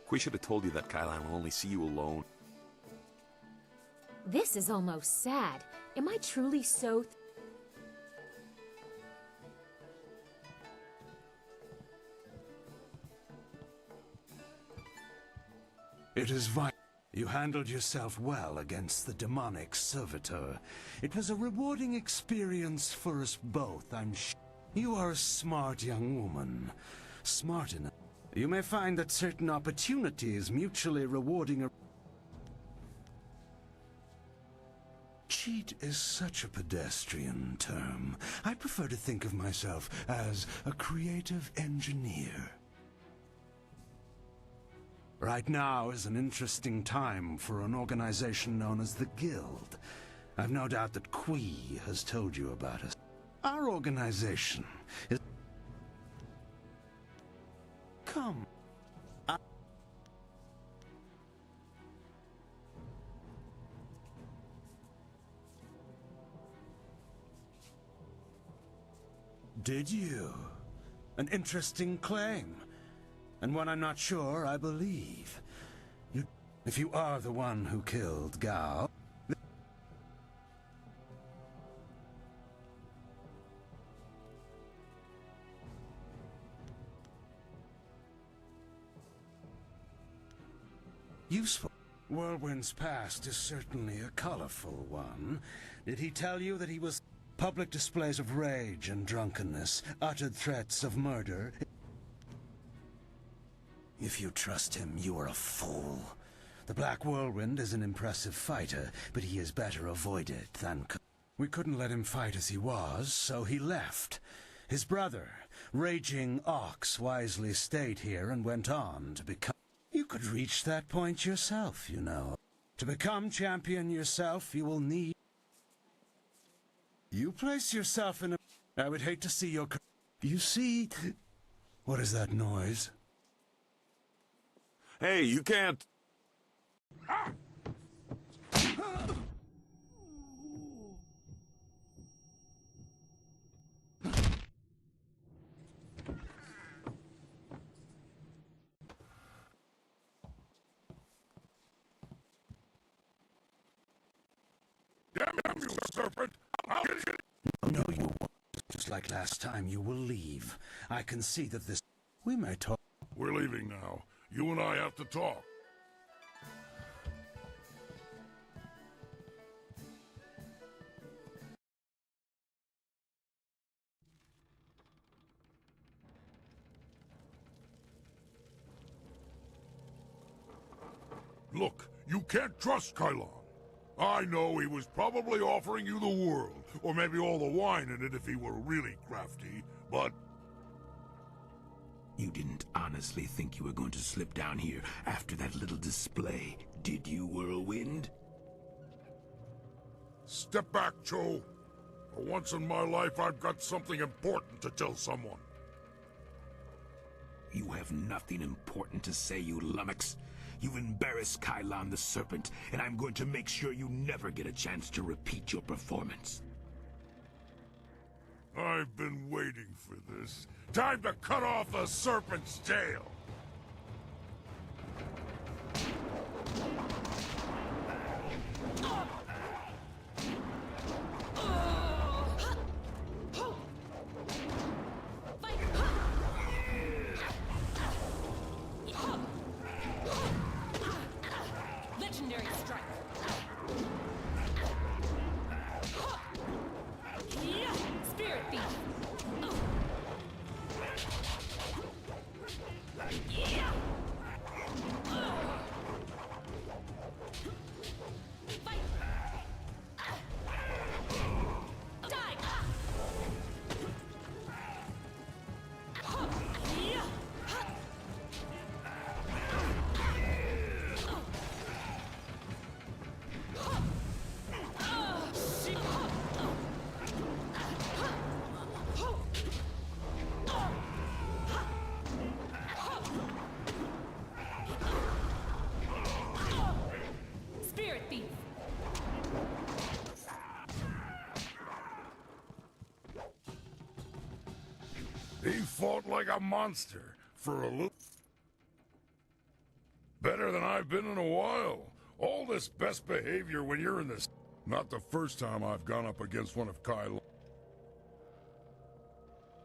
We should have told you that Kylan will only see you alone. This is almost sad. Am I truly so... It is vital. You handled yourself well against the demonic servitor. It was a rewarding experience for us both, I'm sure. You are a smart young woman. Smart enough. You may find that certain opportunities mutually rewarding. Cheat is such a pedestrian term. I prefer to think of myself as a creative engineer. Right now is an interesting time for an organization known as the Guild. I've no doubt that Qui has told you about us. Our organization is... Come. Did you? An interesting claim. And one I'm not sure I believe. If you are the one who killed Gao... Useful. Whirlwind's past is certainly a colorful one. Did he tell you that he was... Public displays of rage and drunkenness, uttered threats of murder... If you trust him, you are a fool. The Black Whirlwind is an impressive fighter, but he is better avoided than... We couldn't let him fight as he was, so he left. His brother, Raging Ox, wisely stayed here and went on to become... You could reach that point yourself, you know. To become champion yourself, you will need... You place yourself in a... I would hate to see your... You see... What is that noise? Hey, you can't... Damn you, serpent! I'll get you! No, you won't. Just like last time, you will leave. I can see that this... We may talk... We're leaving now. You and I have to talk. Look, you can't trust Kylon. I know he was probably offering you the world, or maybe all the wine in it if he were really crafty, but... You didn't honestly think you were going to slip down here after that little display, did you, Whirlwind? Step back, Cho. For once in my life, I've got something important to tell someone. You have nothing important to say, you lummox. You've embarrassed Kylon the Serpent, and I'm going to make sure you never get a chance to repeat your performance. I've been waiting for this. Time to cut off the serpent's tail! Legendary strike. Spirit thief. He fought like a monster for a little... Better than I've been in a while. All this best behavior when you're in this. Not the first time I've gone up against one of Kyle.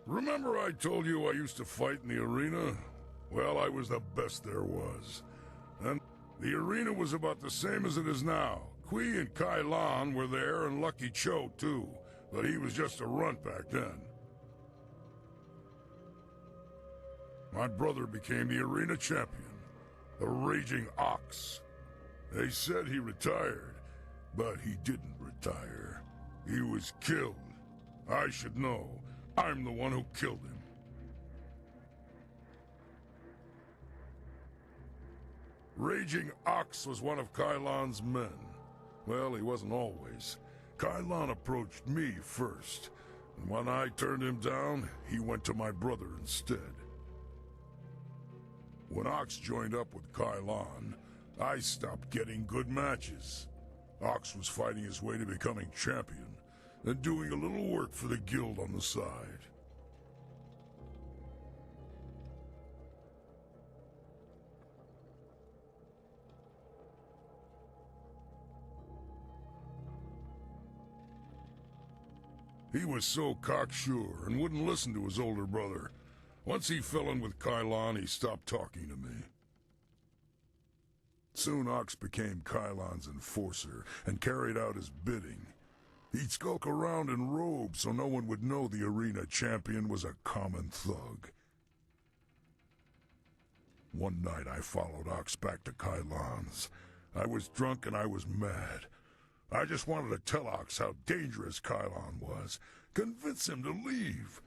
Remember I told you I used to fight in the arena? Well, I was the best there was. And the arena was about the same as it is now. Kui and Kai Lan were there, and Lucky Cho too. But he was just a runt back then. My brother became the arena champion. The Raging Ox. They said he retired, but he didn't retire. He was killed. I should know. I'm the one who killed him. Raging Ox was one of Kai Lan's men. Well, he wasn't always. Kai Lan approached me first, and when I turned him down, he went to my brother instead. When Ox joined up with Kai Lan, I stopped getting good matches. Ox was fighting his way to becoming champion, and doing a little work for the guild on the side. He was so cocksure and wouldn't listen to his older brother. Once he fell in with Kai Lan, he stopped talking to me. Soon Ox became Kai Lan's enforcer and carried out his bidding. He'd skulk around in robes so no one would know the arena champion was a common thug. One night I followed Ox back to Kai Lan's. I was drunk and I was mad. I just wanted to tell Ox how dangerous Kai Lan was, convince him to leave.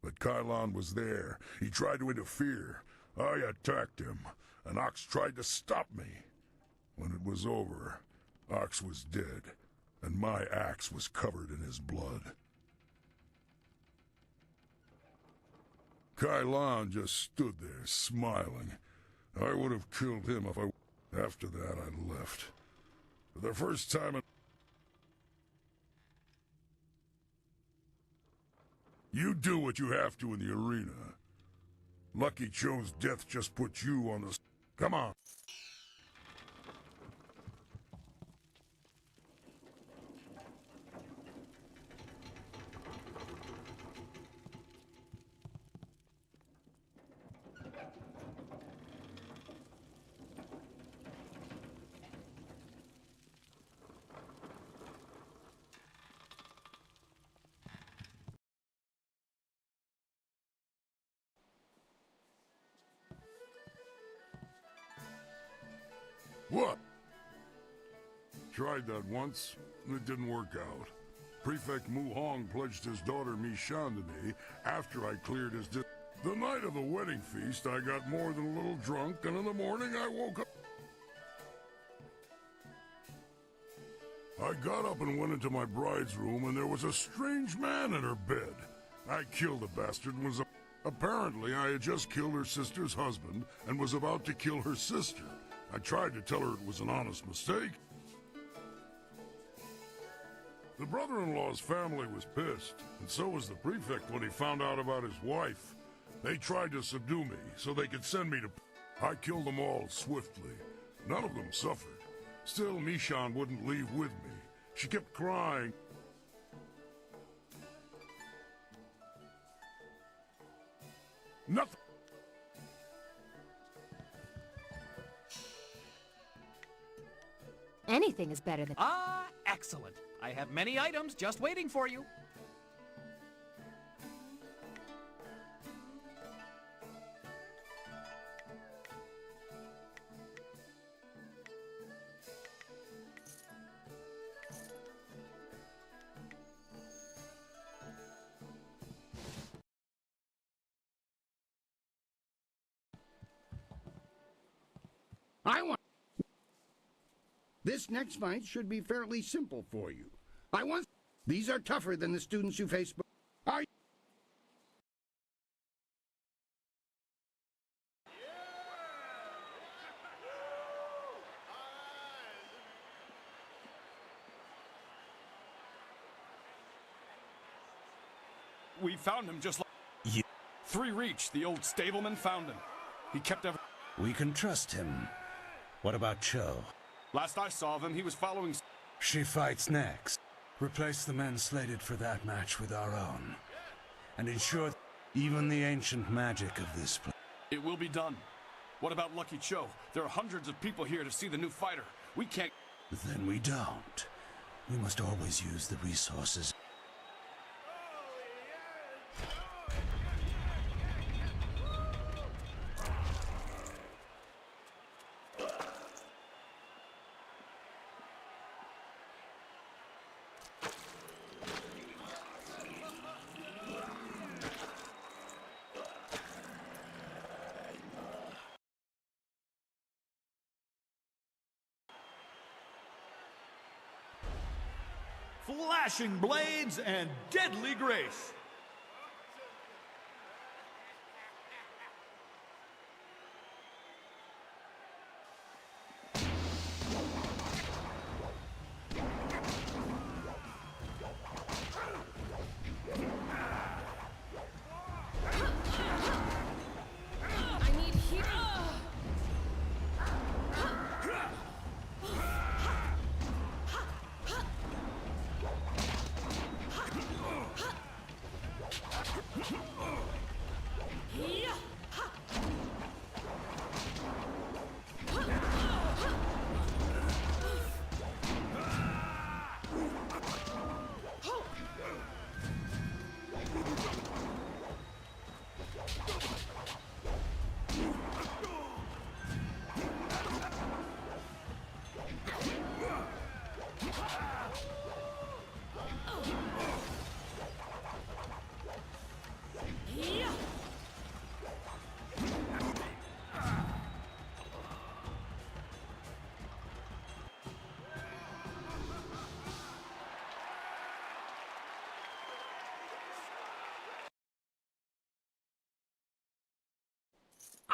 But Kai Lan was there. He tried to interfere. I attacked him, and Ox tried to stop me. When it was over, Ox was dead, and my axe was covered in his blood. Kai Lan just stood there, smiling. I would have killed him if I... After that, I left. For the first time in... You do what you have to in the arena. Lucky Cho's death just put you on the... Come on. What? Tried that once. It didn't work out. Prefect Mu Hong pledged his daughter Mi-Shan to me after I cleared his... The night of the wedding feast, I got more than a little drunk, and in the morning I woke up... I got up and went into my bride's room, and there was a strange man in her bed. I killed the bastard and was... Apparently, I had just killed her sister's husband and was about to kill her sister. I tried to tell her it was an honest mistake. The brother-in-law's family was pissed, and so was the prefect when he found out about his wife. They tried to subdue me so they could send me to... I killed them all swiftly. None of them suffered. Still, Mi-Shan wouldn't leave with me. She kept crying. Nothing. Anything is better than... Ah, excellent. I have many items just waiting for you. This next fight should be fairly simple for you. These are tougher than the students you face. Are We found him just like... 3 Reach, the old stableman, found him. He kept every... We can trust him. What about Cho? Last I saw of him, he was following... She fights next. Replace the men slated for that match with our own. And ensure even the ancient magic of this place. It will be done. What about Lucky Cho? There are hundreds of people here to see the new fighter. We can't... Then we don't. We must always use the resources. Flashing blades and deadly grace. I need hero.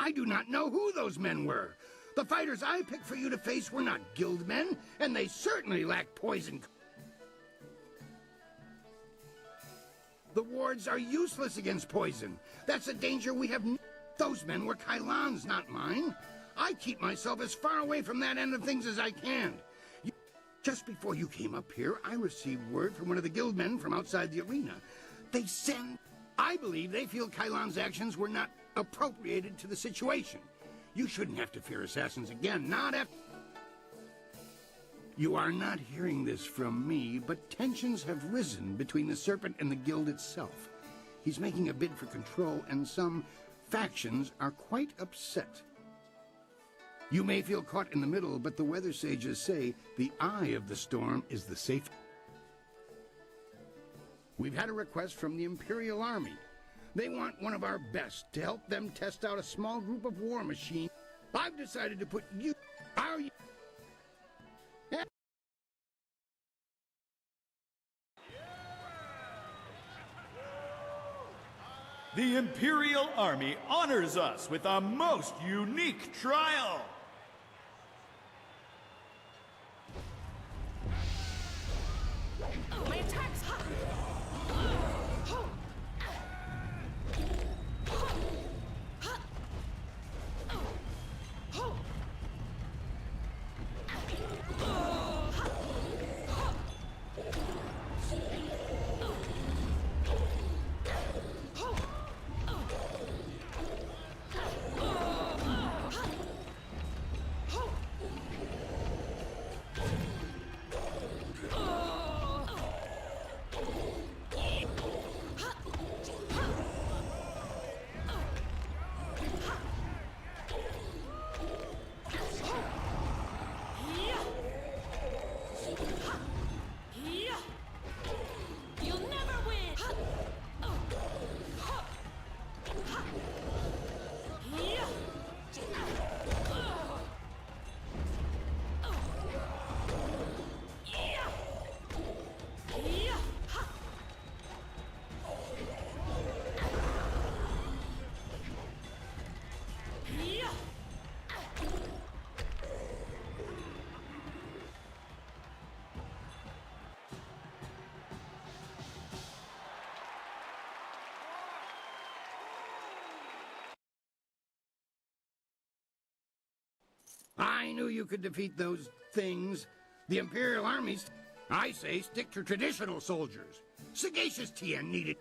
I do not know who those men were. The fighters I picked for you to face were not guild men, and they certainly lacked poison. The wards are useless against poison. That's a danger we have. Those men were Kylon's, not mine. I keep myself as far away from that end of things as I can. Just before you came up here, I received word from one of the guild men from outside the arena. They send... I believe they feel Kylon's actions were not appropriated to the situation. You shouldn't have to fear assassins again, not after... You are not hearing this from me, but tensions have risen between the Serpent and the Guild itself. He's making a bid for control, and some factions are quite upset. You may feel caught in the middle, but the weather sages say the eye of the storm is the safe. We've had a request from the Imperial Army. They want one of our best to help them test out a small group of war machines. I've decided to put you... The Imperial Army honors us with a most unique trial. My attacks. I knew you could defeat those things. The Imperial armies, I say, stick to traditional soldiers. Sagacious Tien needed...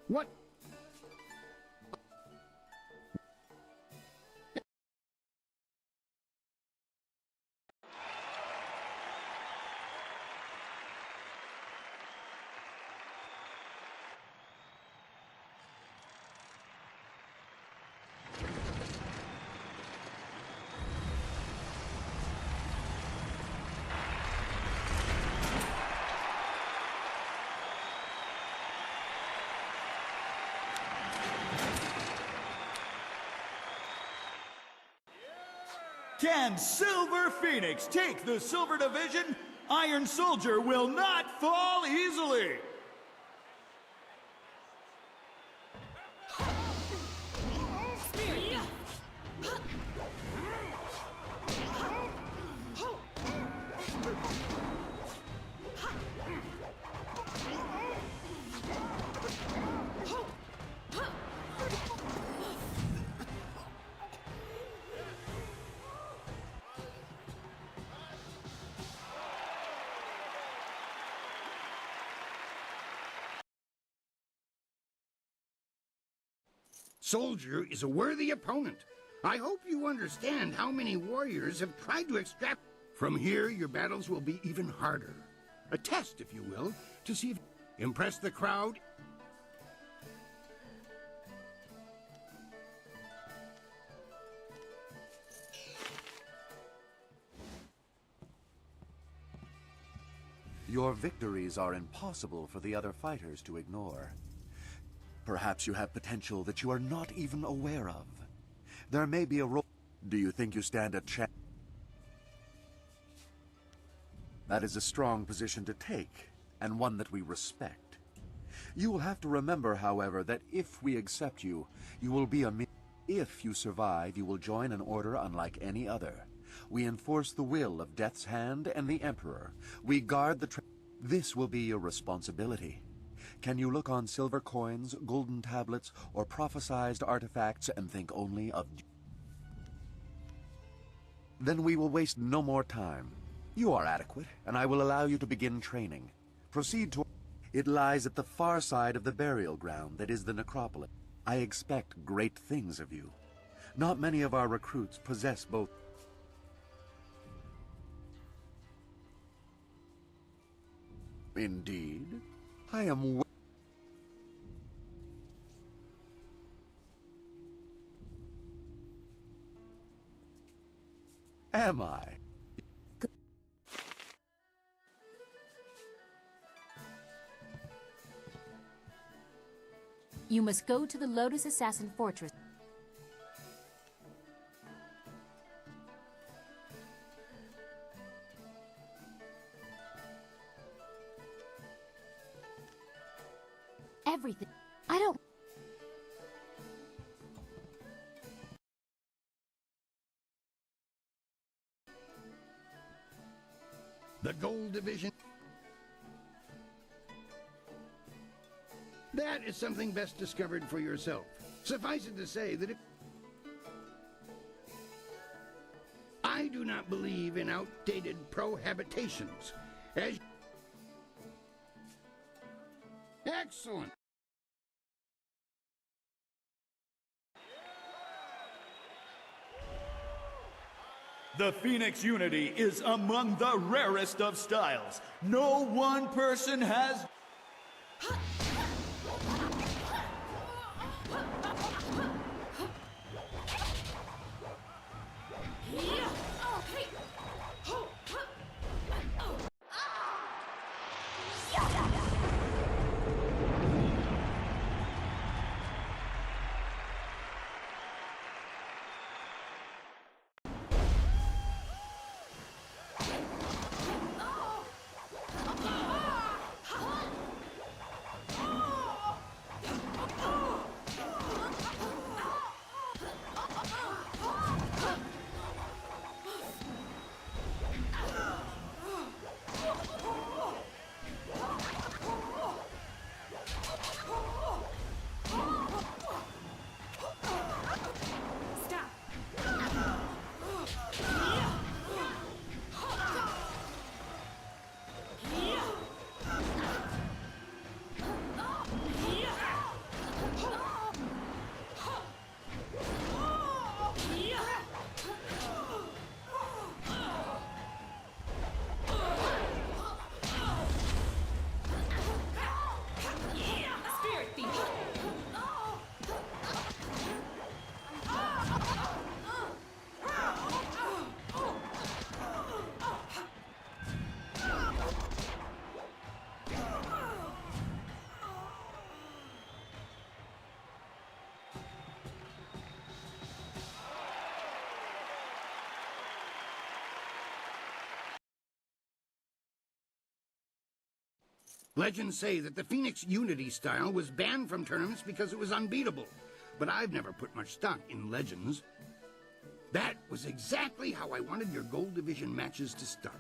What? Can Silver Phoenix take the Silver Division? Iron Soldier will not fall easily! Soldier is a worthy opponent. I hope you understand how many warriors have tried to extract... From here, your battles will be even harder. A test, if you will, to see if... Impress the crowd. Your victories are impossible for the other fighters to ignore. Perhaps you have potential that you are not even aware of. There may be a role... Do you think you stand a chance? That is a strong position to take, and one that we respect. You will have to remember, however, that if we accept you, you will be a... If you survive, you will join an order unlike any other. We enforce the will of Death's Hand and the Emperor. We guard the... This will be your responsibility. Can you look on silver coins, golden tablets, or prophesized artifacts and think only of... Then we will waste no more time. You are adequate, and I will allow you to begin training. Proceed to... It lies at the far side of the burial ground that is the necropolis. I expect great things of you. Not many of our recruits possess both... Indeed? I am... Am I? You must go to the Lotus Assassin Fortress. Everything. I don't... The Gold Division. That is something best discovered for yourself. Suffice it to say that if... I do not believe in outdated prohabitations. As... Excellent. The Phoenix Unity is among the rarest of styles. No one person has... Legends say that the Phoenix Unity style was banned from tournaments because it was unbeatable. But I've never put much stock in legends. That was exactly how I wanted your Gold Division matches to start.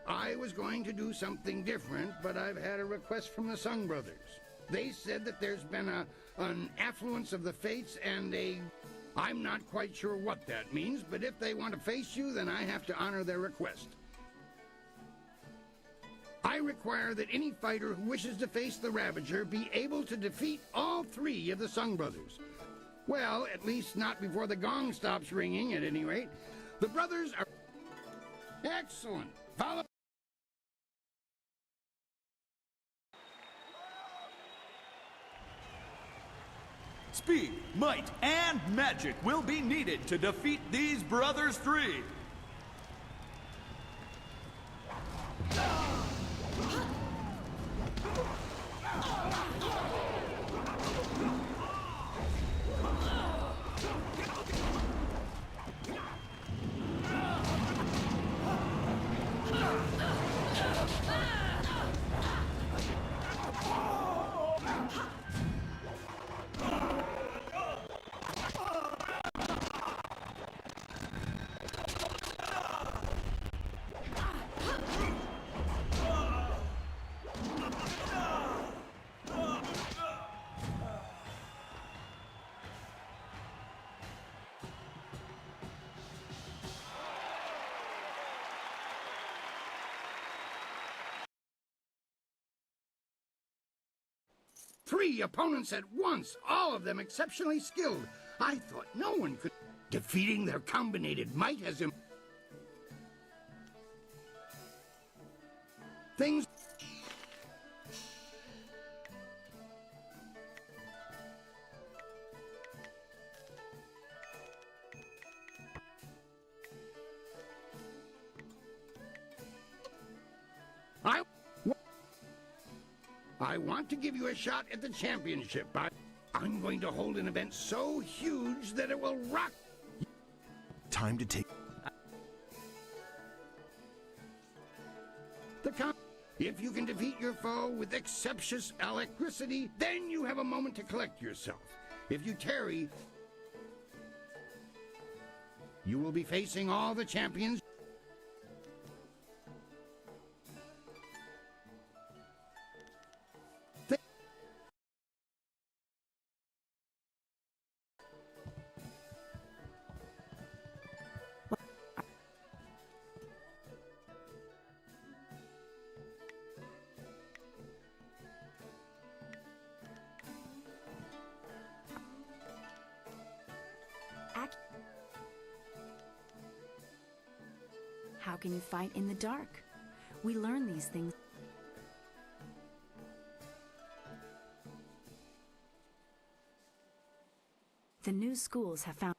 I was going to do something different, but I've had a request from the Sung Brothers. They said that there's been an affluence of the fates and I'm not quite sure what that means, but if they want to face you, then I have to honor their request. I require that any fighter who wishes to face the Ravager be able to defeat all three of the Sung Brothers. Well, at least not before the gong stops ringing, at any rate. The brothers are... Excellent. Follow... Speed, might, and magic will be needed to defeat these brothers three. Three opponents at once, all of them exceptionally skilled. I thought no one could... Defeating their combinated might has... Things... I want to give you a shot at the championship. I'm going to hold an event so huge that it will rock. Time to take... If you can defeat your foe with exceptious alacrity, then you have a moment to collect yourself. If you tarry, you will be facing all the champions. How can you fight in the dark? We learn these things. The new schools have found...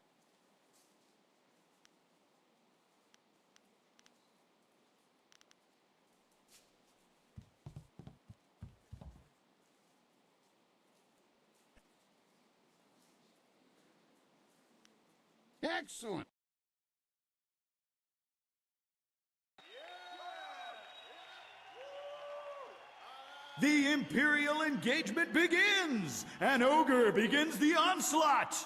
Excellent. The Imperial engagement begins! An ogre begins the onslaught!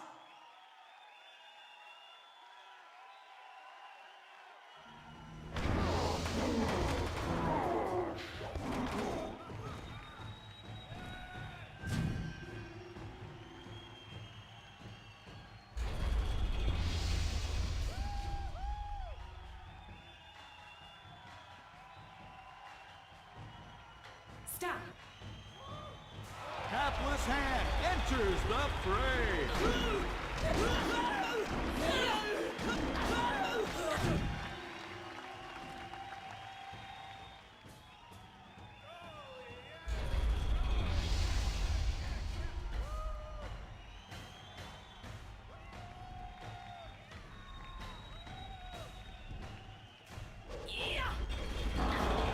Stop. Hapless Hand enters the fray.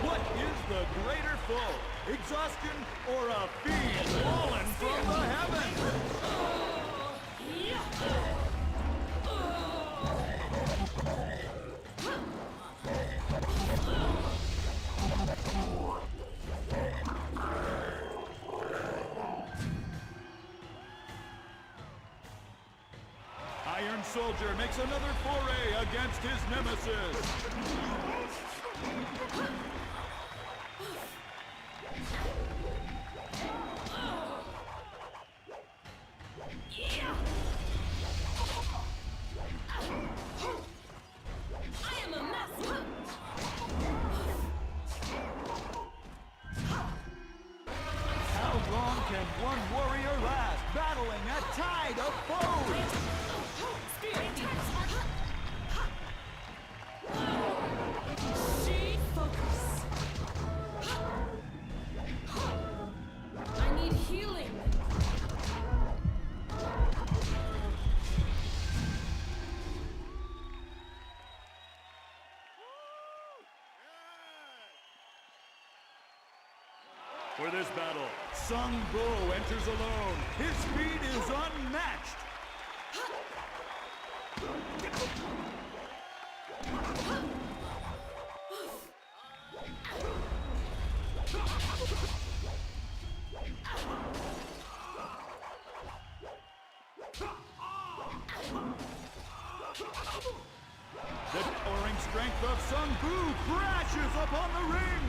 What is the greater foe? Exhaustion or a fiend fallen from the heavens? soldier makes another foray against his nemesis. I am a mess. How long can one warrior last, battling a tide of foes? Spirit attacks. She focus. I need healing. For this battle, Sung Bu enters alone. His speed is unmatched. The towering strength of Sung Bu crashes upon the ring.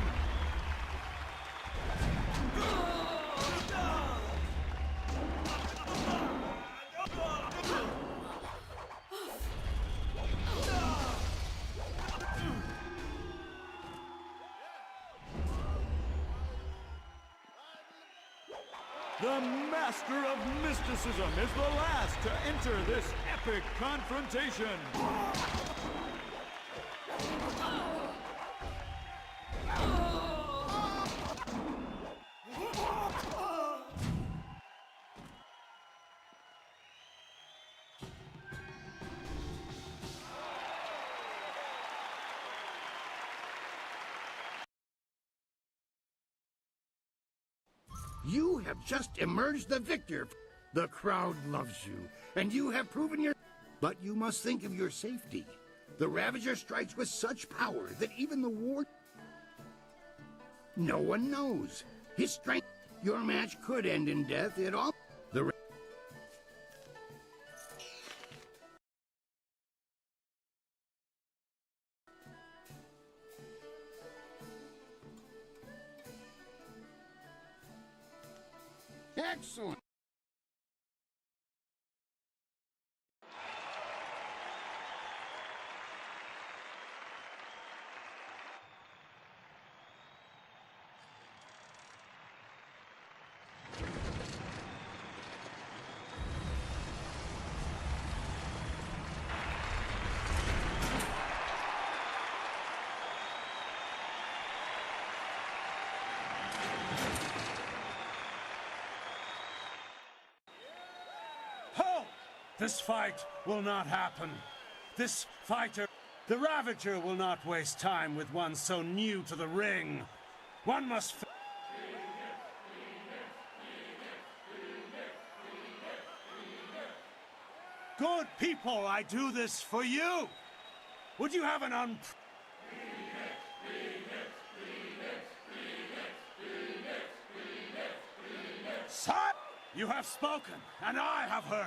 The Master of Mysticism is the last to enter this epic confrontation. You have just emerged the victor. The crowd loves you, and you have proven your... But you must think of your safety. The Ravager strikes with such power that even the war... No one knows. His strength... Your match could end in death. It all... The... Excellent. This fight will not happen. This fighter, the Ravager, will not waste time with one so new to the ring. One must... Good people, I do this for you. Would you have an Son, you have spoken, and I have heard.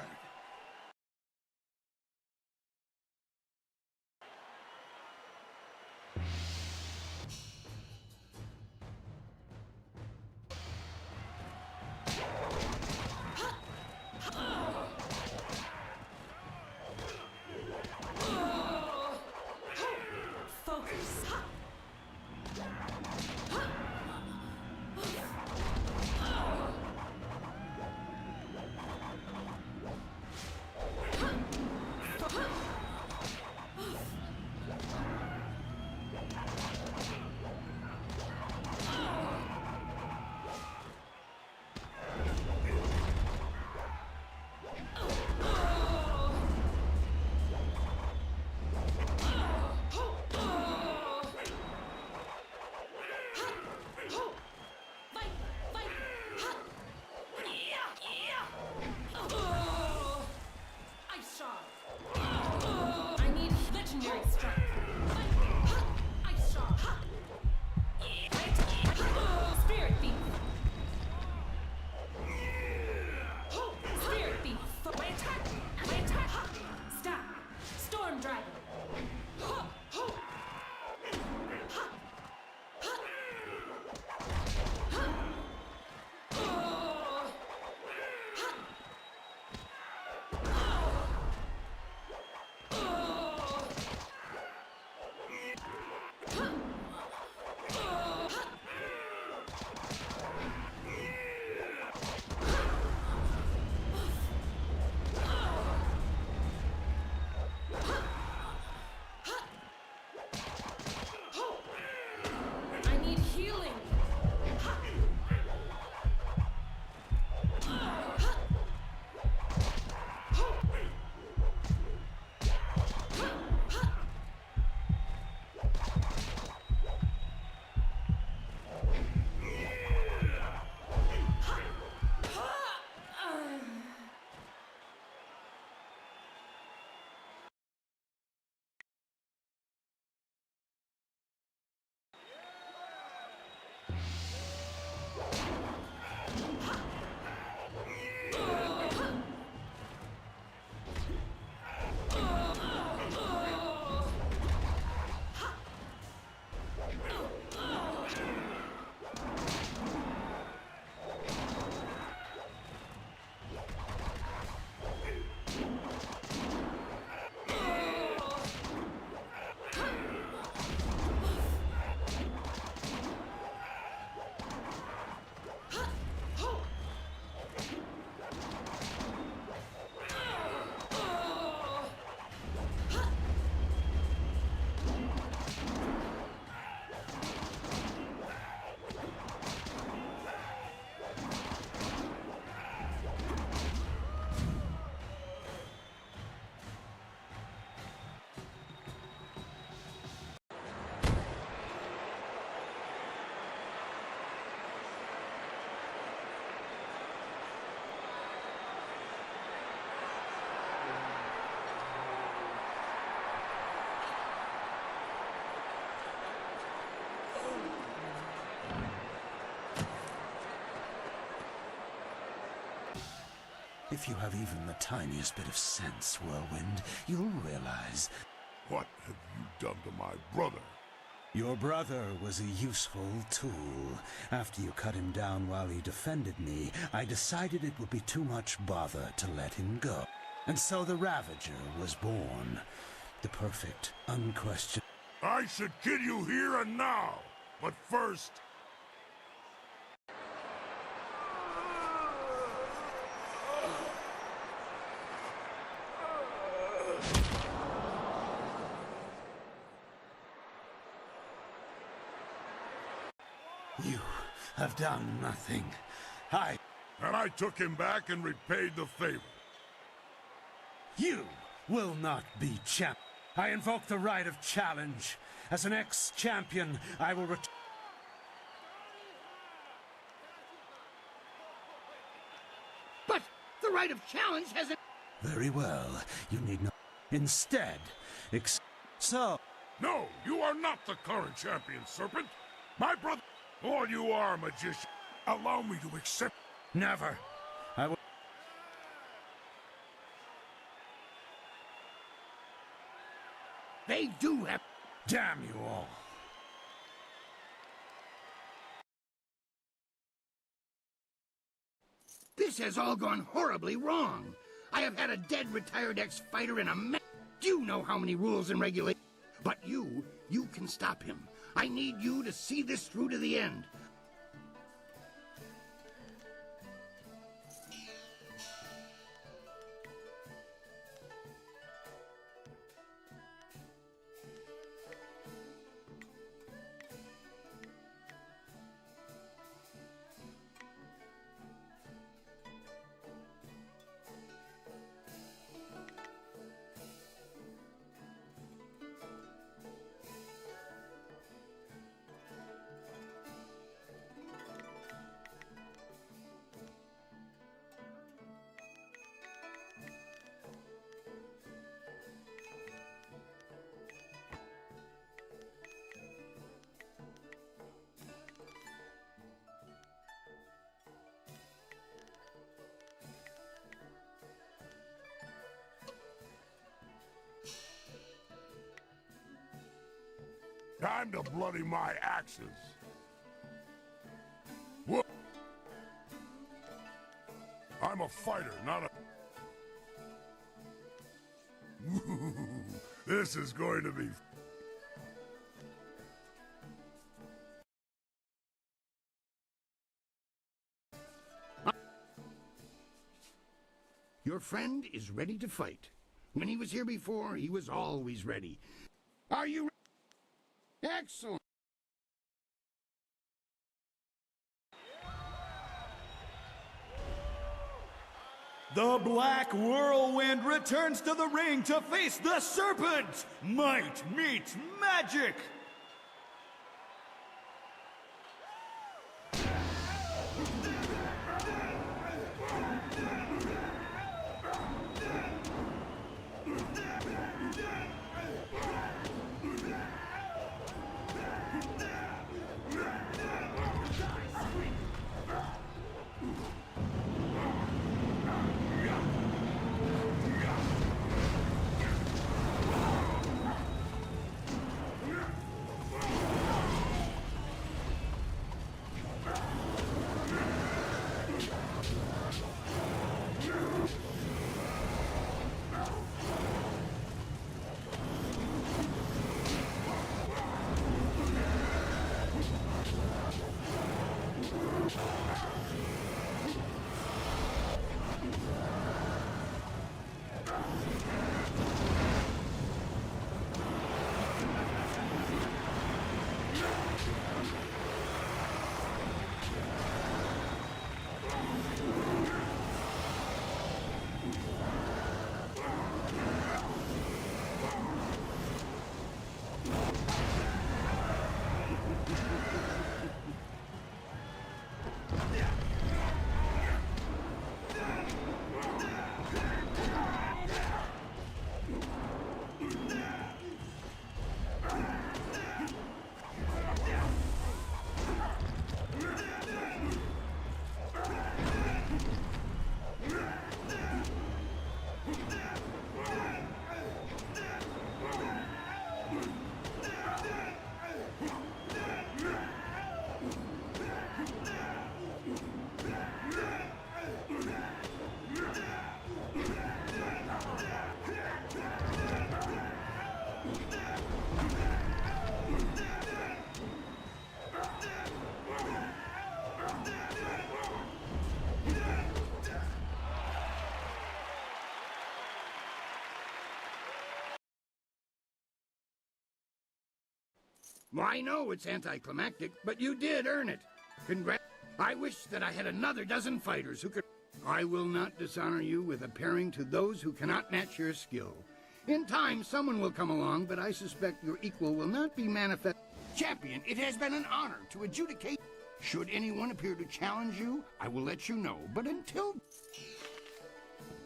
If you have even the tiniest bit of sense, Whirlwind, you'll realize... What have you done to my brother? Your brother was a useful tool. After you cut him down while he defended me, I decided it would be too much bother to let him go. And so the Ravager was born. The perfect, unquestioned... I should kill you here and now, but first... You have done nothing. And I took him back and repaid the favor. You will not be champ. I invoke the right of challenge. As an ex-champion, I will But the right of challenge hasn't... Very well. You need not... Instead, So... No, you are not the current champion, Serpent. My brother... All you are, magician. Allow me to accept... Never. I will... They do have... Damn you all. This has all gone horribly wrong. I have had a dead retired ex-fighter in a mess. Do you know how many rules and regulations? But you can stop him. I need you to see this through to the end. Time to bloody my axes. Whoa. I'm a fighter, not a... This is going to be... Your friend is ready to fight. When he was here before, he was always ready. Are you... Excellent. The Black Whirlwind returns to the ring to face the Serpent! Might meets magic! Well, I know it's anticlimactic, but you did earn it. Congrats. I wish that I had another dozen fighters who could... I will not dishonor you with appearing to those who cannot match your skill. In time, someone will come along, but I suspect your equal will not be manifest. Champion, it has been an honor to adjudicate. Should anyone appear to challenge you, I will let you know, but until...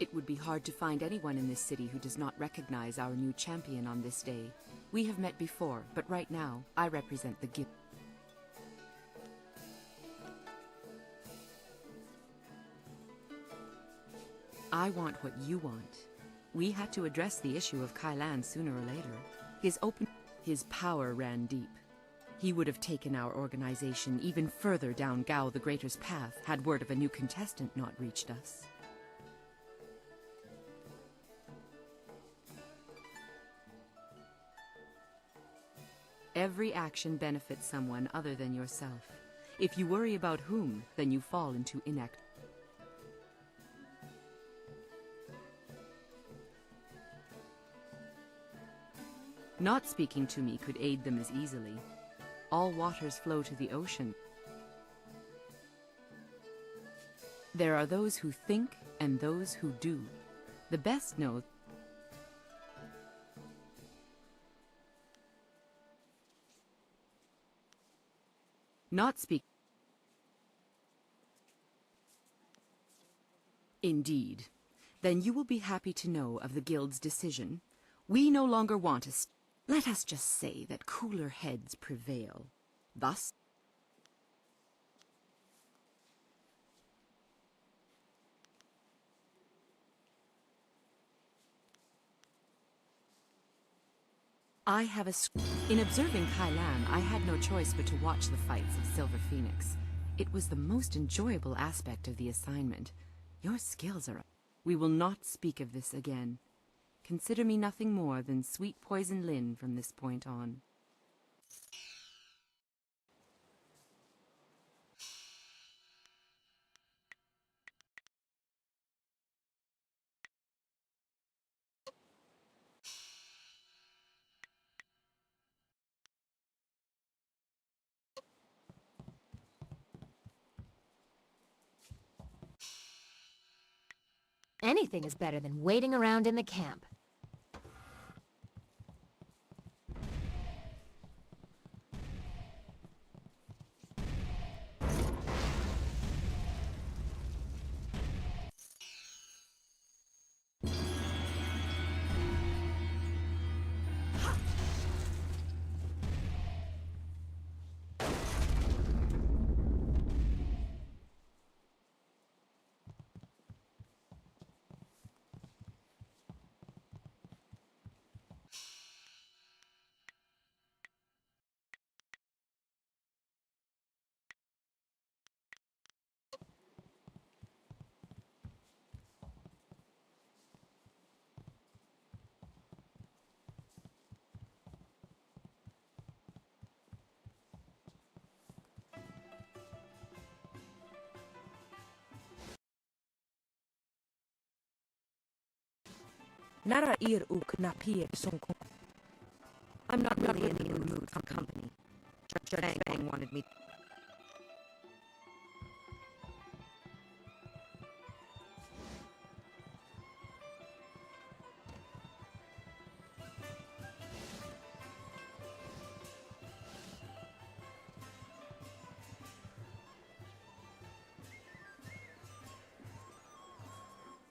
It would be hard to find anyone in this city who does not recognize our new champion on this day. We have met before, but right now, I represent the guild. I want what you want. We had to address the issue of Kailan sooner or later. His power ran deep. He would have taken our organization even further down Gao the Greater's path had word of a new contestant not reached us. Every action benefits someone other than yourself. If you worry about whom, then you fall into inact. Not speaking to me could aid them as easily. All waters flow to the ocean. There are those who think and those who do. The best know. Not speak. Indeed. Then you will be happy to know of the Guild's decision. We no longer want a... Let us just say that cooler heads prevail. Thus... I have a... In observing Kailan, I had no choice but to watch the fights of Silver Phoenix. It was the most enjoyable aspect of the assignment. Your skills are... We will not speak of this again. Consider me nothing more than Sweet Poison Lin from this point on. Anything is better than waiting around in the camp. Nara ir uk napir songkong. I'm not really in the mood for company. Judge Bang wanted me.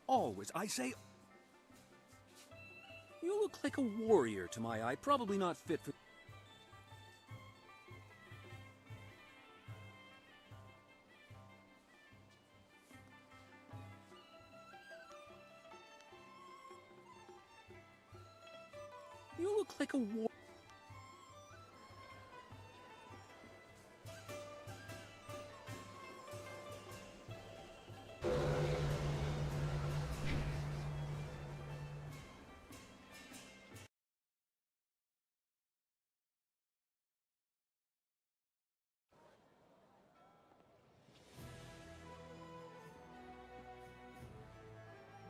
Always, I say... You look like a warrior to my eye, probably not fit for... You look like a warrior.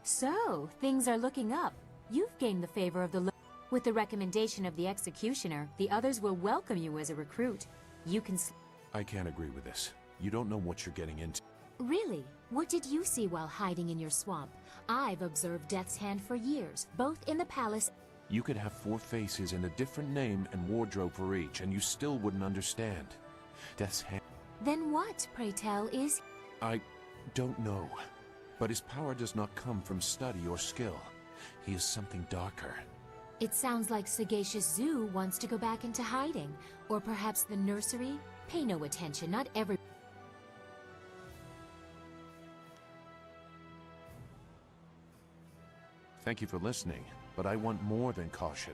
So, things are looking up. You've gained the favor of the... With the recommendation of the executioner, the others will welcome you as a recruit. You can I can't agree with this. You don't know what you're getting into. Really? What did you see while hiding in your swamp? I've observed Death's Hand for years, both in the palace. You could have 4 faces and a different name and wardrobe for each, and you still wouldn't understand. Death's Hand... Then what, pray tell, is... I don't know. But his power does not come from study or skill. He is something darker. It sounds like Sagacious Zoo wants to go back into hiding. Or perhaps the nursery? Pay no attention, not every... Thank you for listening, but I want more than caution.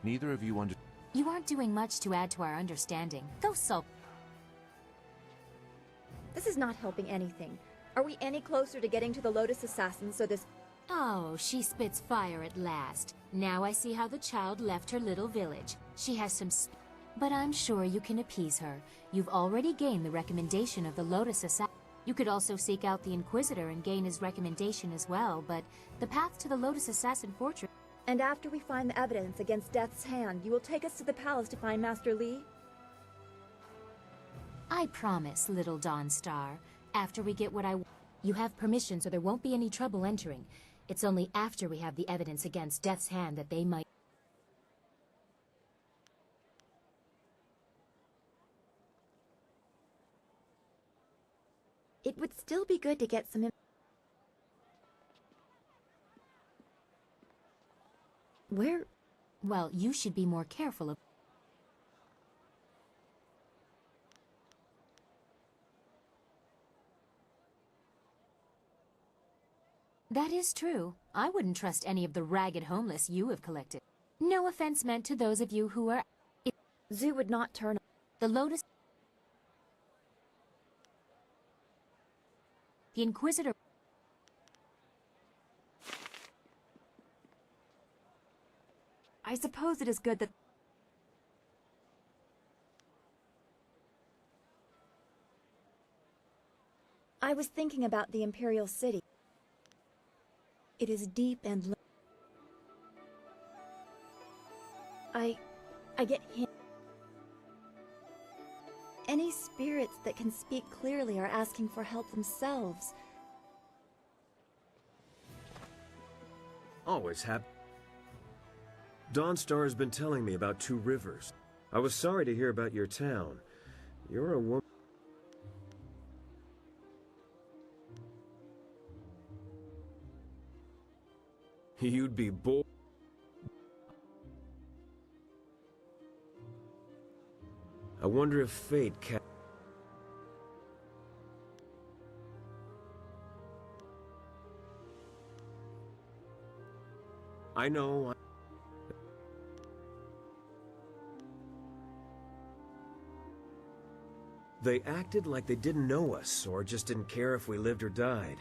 Neither of you under... You aren't doing much to add to our understanding. Go sulk. This is not helping anything. Are we any closer to getting to the Lotus Assassins so this... Oh, she spits fire at last. Now I see how the child left her little village. She has some but I'm sure you can appease her. You've already gained the recommendation of the Lotus Assassin. You could also seek out the Inquisitor and gain his recommendation as well, but the path to the Lotus Assassin Fortress... And after we find the evidence against Death's Hand, you will take us to the palace to find Master Li? I promise, little Dawn Star. After we get what I want, you have permission, so there won't be any trouble entering. It's only after we have the evidence against Death's Hand that they might... It would still be good to get some... Where... Well, you should be more careful of... That is true. I wouldn't trust any of the ragged homeless you have collected. No offense meant to those of you who are... Zoo would not turn... The Lotus... The Inquisitor... I suppose it is good that... I was thinking about the Imperial City. It is deep and... I get him. Any spirits that can speak clearly are asking for help themselves. Always happy. Dawnstar has been telling me about 2 rivers. I was sorry to hear about your town. You're a woman. You'd be bored. I wonder if fate can... I know. They acted like they didn't know us, or just didn't care if we lived or died.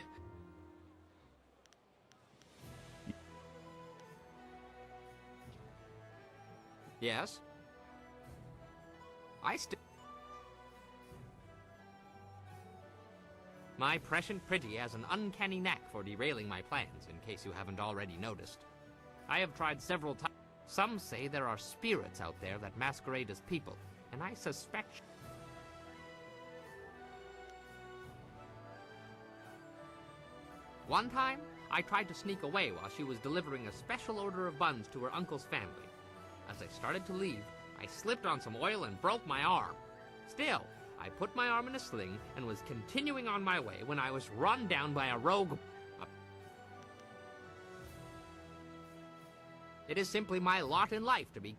Yes? My prescient pretty has an uncanny knack for derailing my plans, in case you haven't already noticed. I have tried several times. Some say there are spirits out there that masquerade as people, and I suspect... One time, I tried to sneak away while she was delivering a special order of buns to her uncle's family. As I started to leave, I slipped on some oil and broke my arm. Still, I put my arm in a sling and was continuing on my way when I was run down by a rogue... It is simply my lot in life to be...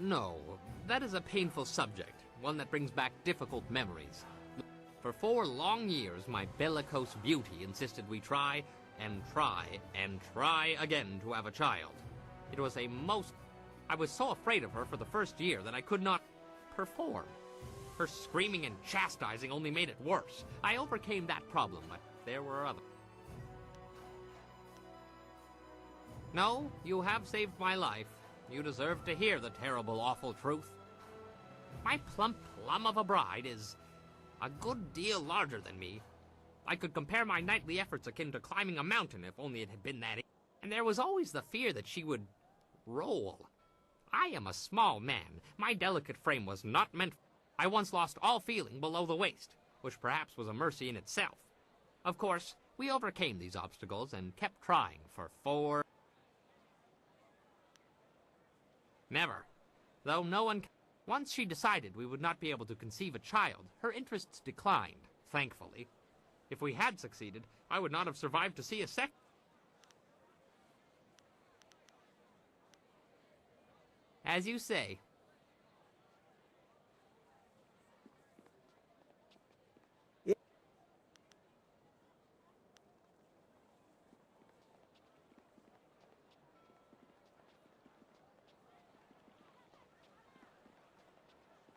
No. That is a painful subject, one that brings back difficult memories. For 4 long years, my bellicose beauty insisted we try, and try, and try again to have a child. It was a most... I was so afraid of her for the first year that I could not perform. Her screaming and chastising only made it worse. I overcame that problem, but there were others. No, you have saved my life. You deserve to hear the terrible, awful truth. My plump plum of a bride is a good deal larger than me. I could compare my nightly efforts akin to climbing a mountain if only it had been that easy. And there was always the fear that she would roll. I am a small man. My delicate frame was not meant. I once lost all feeling below the waist, which perhaps was a mercy in itself. Of course, we overcame these obstacles and kept trying for 4... Never. Though no one... Once she decided we would not be able to conceive a child, her interests declined, thankfully. If we had succeeded, I would not have survived to see a second. As you say.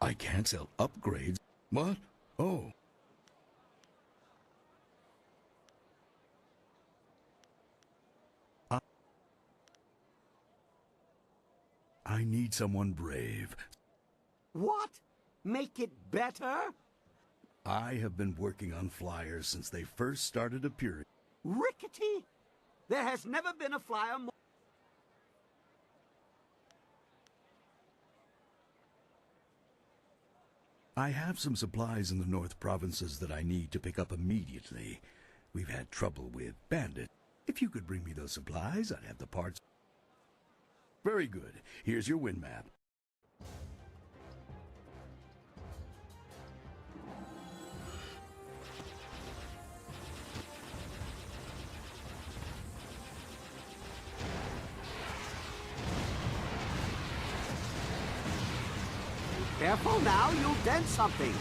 I can't sell upgrades. What? Oh. I need someone brave. What? Make it better? I have been working on flyers since they first started appearing. Rickety? There has never been a flyer more... I have some supplies in the North Provinces that I need to pick up immediately. We've had trouble with bandits. If you could bring me those supplies, I'd have the parts. Very good. Here's your wind map. Careful now, you'll dent something.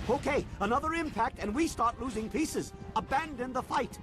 Okay, another impact and we start losing pieces. Abandon the fight.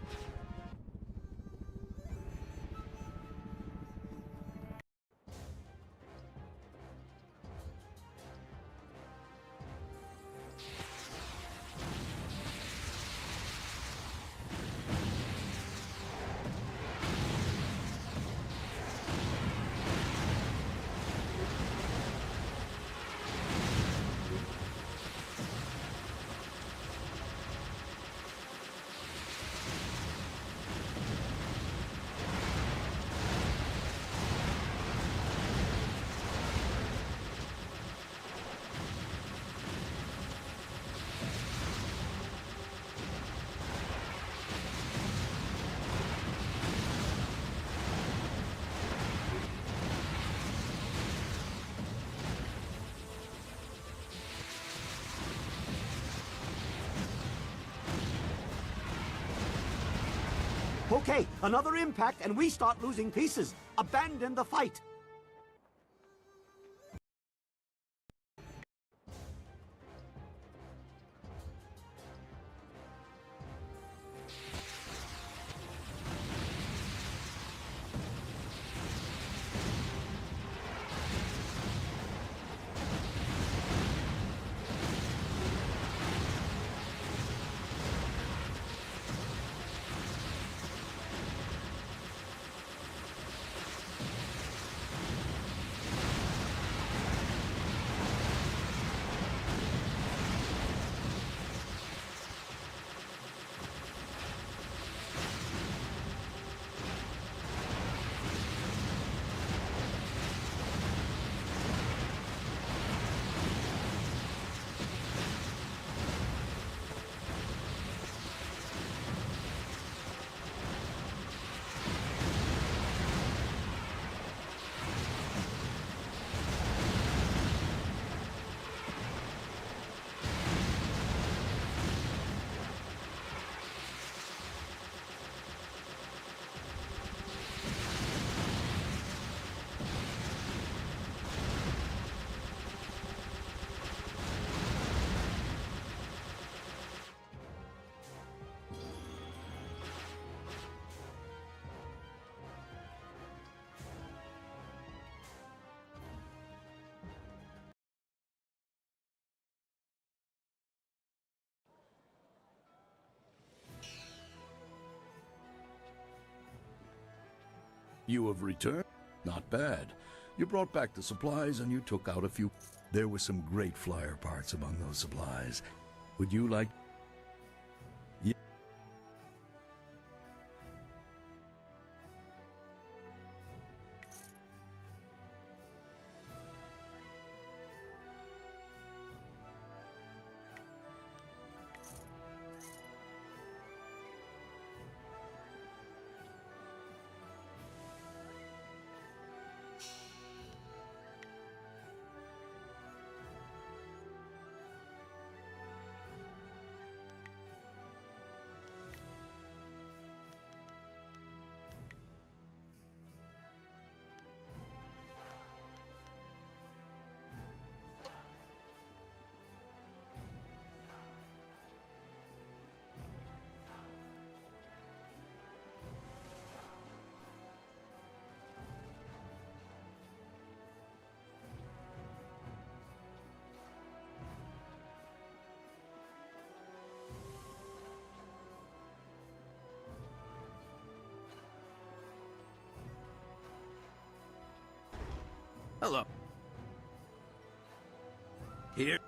Okay, another impact and we start losing pieces. Abandon the fight. You have returned? Not bad. You brought back the supplies and you took out a few. There were some great flyer parts among those supplies. Would you like... Hello. Here.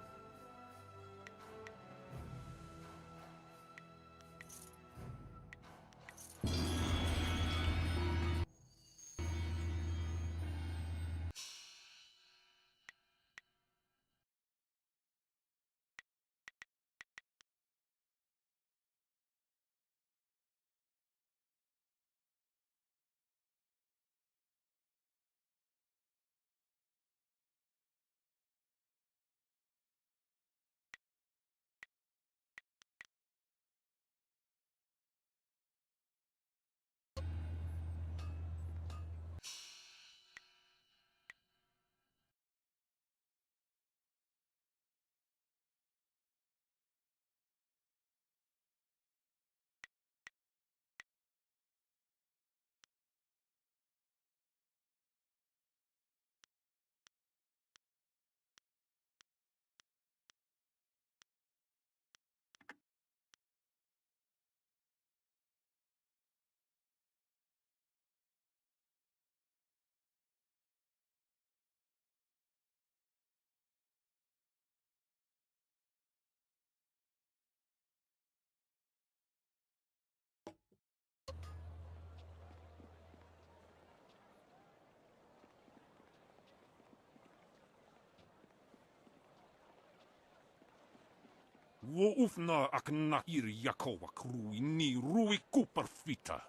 Wo ufna ak nakir yakowa krui ni rui kuperfita.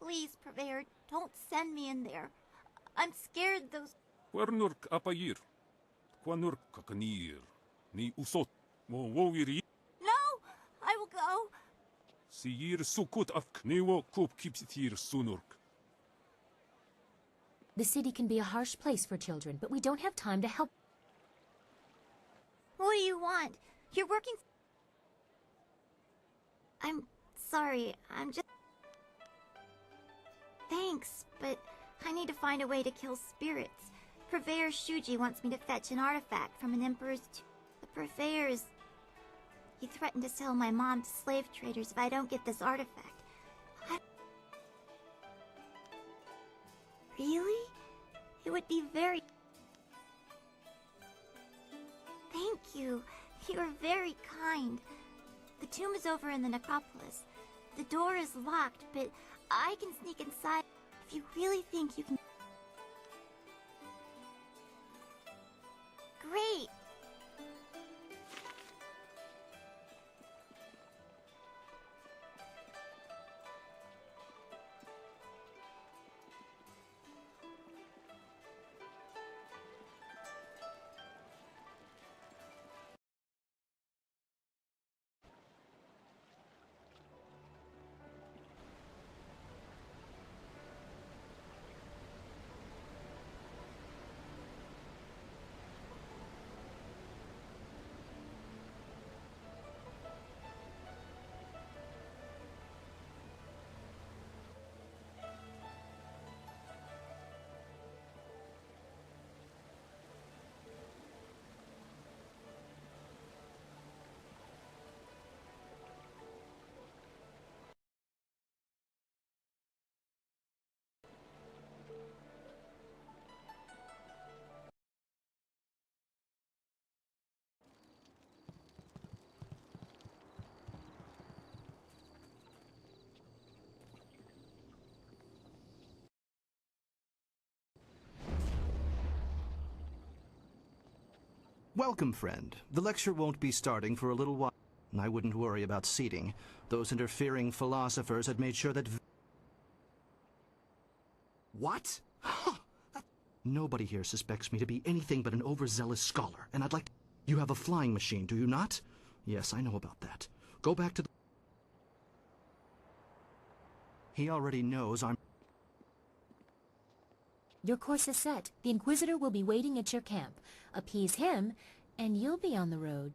Please, Purveyor, don't send me in there. I'm scared those... Quernurk apayir. Quanurk kakanir. Ni usot. Mo wogiri. No! I will go. Siyir sukut af kniwo kup kipsitir sunurk. The city can be a harsh place for children, but we don't have time to help. What do you want? You're working... I'm sorry, I'm just... Thanks, but I need to find a way to kill spirits. Purveyor Shuji wants me to fetch an artifact from an emperor's The Purveyor's... He threatened to sell my mom to slave traders if I don't get this artifact. Really? It would be very... Thank you. You are very kind. The tomb is over in the necropolis. The door is locked, but I can sneak inside if you really think you can... Great! Welcome, friend. The lecture won't be starting for a little while. I wouldn't worry about seating. Those interfering philosophers had made sure that... What? Nobody here suspects me to be anything but an overzealous scholar, and I'd like to... You have a flying machine, do you not? Yes, I know about that. Go back to the... He already knows I'm... Your course is set. The Inquisitor will be waiting at your camp. Appease him, and you'll be on the road.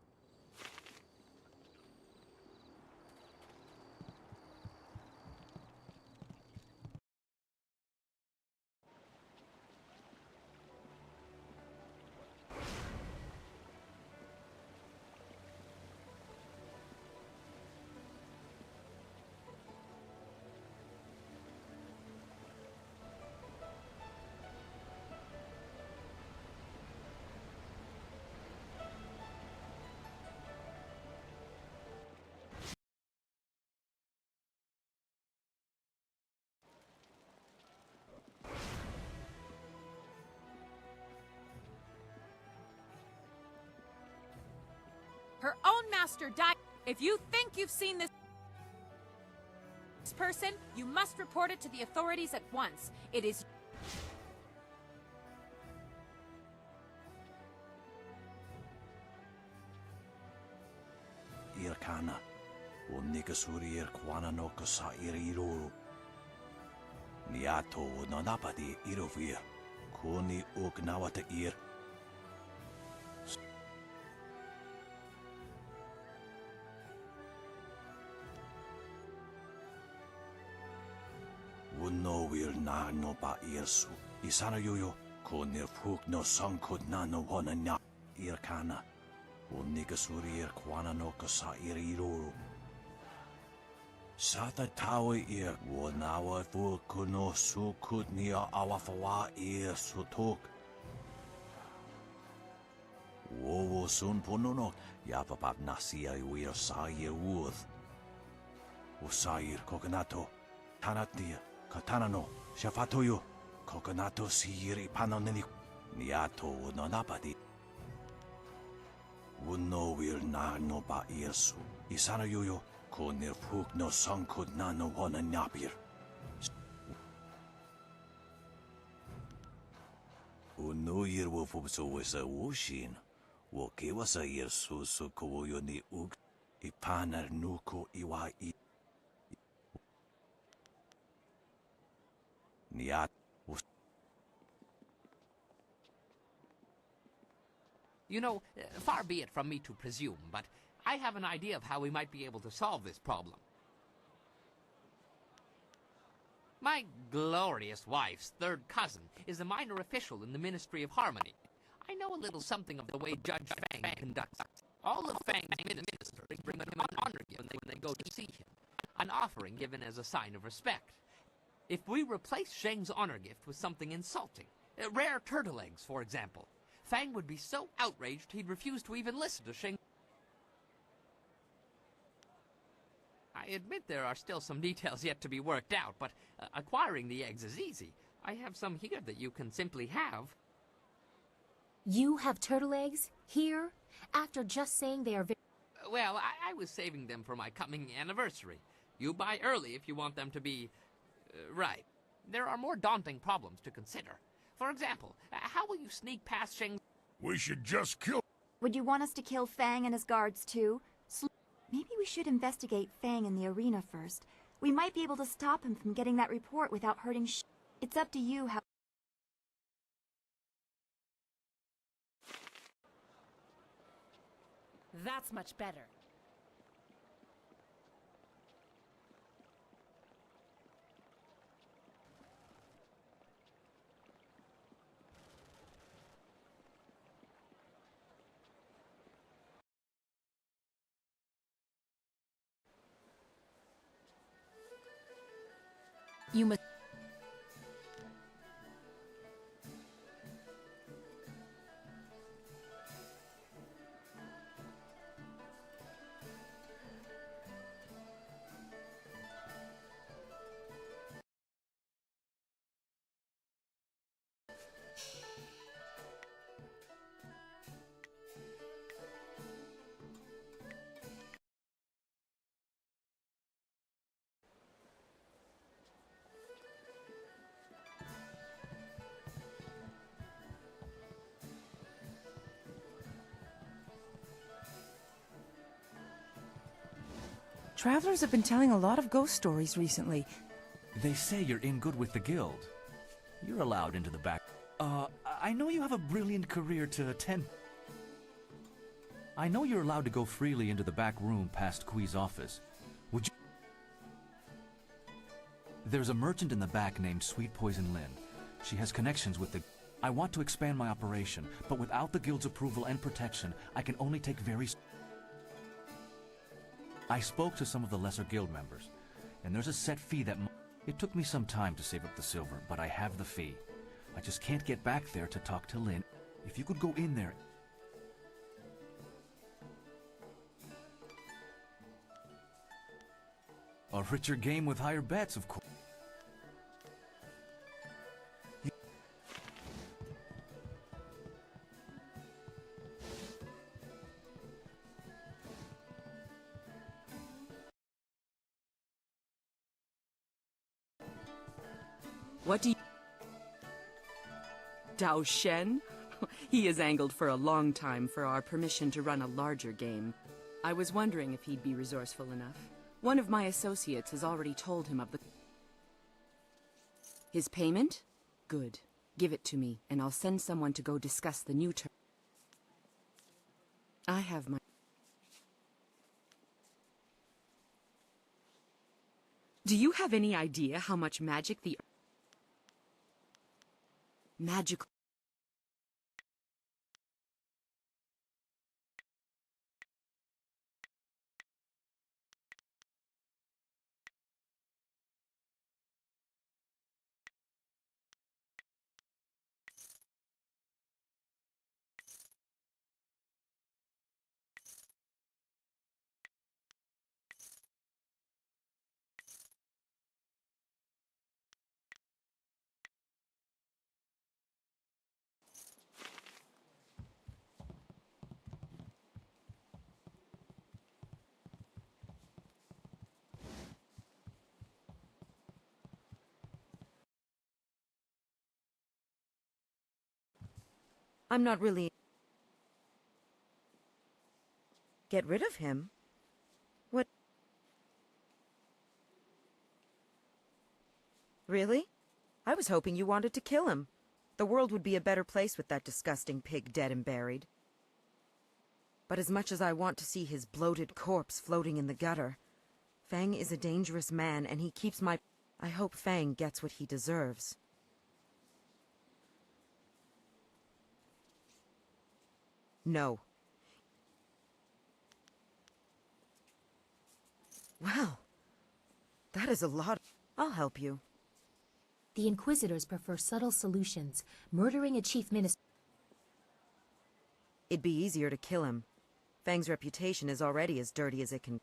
Her own master died. If you think you've seen this person, you must report it to the authorities at once. It is... Irkana, o Nikasuri Kwana no Kasa Iriru. Niato Nanapati Irovir, Kuni Oknawata Ir. No will na no ba irsu. Isana yoyo, ko nirfuk no sankut na no wana na irkana. O nikasuri ir kwana no kasa iriru. Sata tawe ir, wo nawa fu kuno su kut nia awafawa ir sutuk. Wo sun pununok, yapapap nasia wir sa ir wuth. Usair kokonato, tanatia. Katana no, Shafatoyo, Kokonato Siri Panonini, Niato no Napadi. Wuno will na no ba irsu, Isana yoyo, ko nirfuk no sankud na no wana napir. Uno yir wo fubso wisa wushin, wo kiwasa irsu so koyo ni ug, ipanar nuko iwa I. You know, far be it from me to presume, but I have an idea of how we might be able to solve this problem. My glorious wife's third cousin is a minor official in the Ministry of Harmony. I know a little something of the way Judge Fang conducts. All of Fang's ministers bring him an honor gift when they go to see him, an offering given as a sign of respect. If we replace Sheng's honor gift with something insulting, rare turtle eggs, for example, Fang would be so outraged he'd refuse to even listen to Sheng. I admit there are still some details yet to be worked out, but acquiring the eggs is easy. I have some here that you can simply have. You have turtle eggs? Here? After just saying they are very... Well, I was saving them for my coming anniversary. You buy early if you want them to be... right. There are more daunting problems to consider. For example, how will you sneak past Sheng... We should just kill... Would you want us to kill Fang and his guards too? Maybe we should investigate Fang in the arena first. We might be able to stop him from getting that report without hurting It's up to you how... That's much better. You must... Travelers have been telling a lot of ghost stories recently. They say you're in good with the guild. You're allowed into the back. I know you have a brilliant career to attend. I know you're allowed to go freely into the back room past Kui's office. Would you... There's a merchant in the back named Sweet Poison Lynn. She has connections with the... I want to expand my operation, but without the guild's approval and protection, I can only take very... I spoke to some of the lesser guild members, and there's a set fee that... It took me some time to save up the silver, but I have the fee. I just can't get back there to talk to Lynn. If you could go in there... A richer game with higher bets, of course. What do you... Dao Shen? He has angled for a long time for our permission to run a larger game. I was wondering if he'd be resourceful enough. One of my associates has already told him of the... His payment? Good. Give it to me, and I'll send someone to go discuss the new term. I have my... Do you have any idea how much magic the... Magical... I'm not really... Get rid of him? What? Really? I was hoping you wanted to kill him. The world would be a better place with that disgusting pig dead and buried. But as much as I want to see his bloated corpse floating in the gutter, Fang is a dangerous man and he keeps my... I hope Fang gets what he deserves. No. Well, that is a lot. I'll help you. The Inquisitors prefer subtle solutions. Murdering a chief minister... It'd be easier to kill him. Fang's reputation is already as dirty as it can...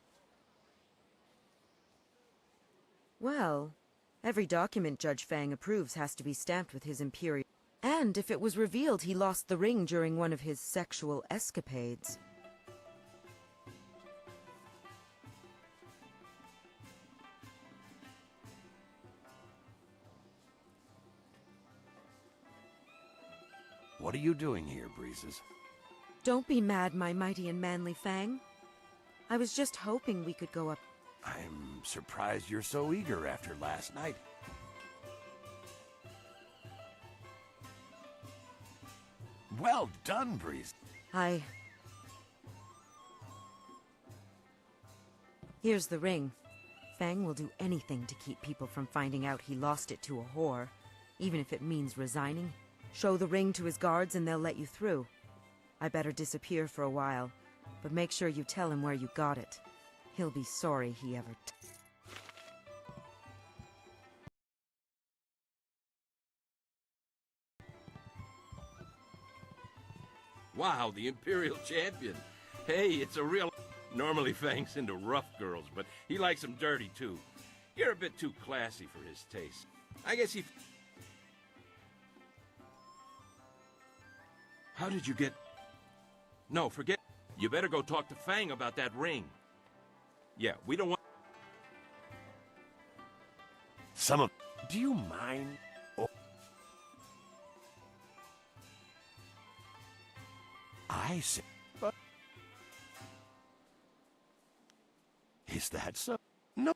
Well, every document Judge Fang approves has to be stamped with his imperial... And if it was revealed he lost the ring during one of his sexual escapades... What are you doing here, Breezes? Don't be mad, my mighty and manly Fang. I was just hoping we could go up... I'm surprised you're so eager after last night. Well done, Breeze. Here's the ring. Fang will do anything to keep people from finding out he lost it to a whore, even if it means resigning. Show the ring to his guards and they'll let you through. I better disappear for a while, but make sure you tell him where you got it. He'll be sorry he ever... Wow, the Imperial Champion. Hey, it's a real... Normally Fang's into rough girls, but he likes them dirty, too. You're a bit too classy for his taste. I guess he... How did you get... No, forget... You better go talk to Fang about that ring. Yeah, we don't want... Some of... Do you mind? Oh. I see. But... Is that so? No.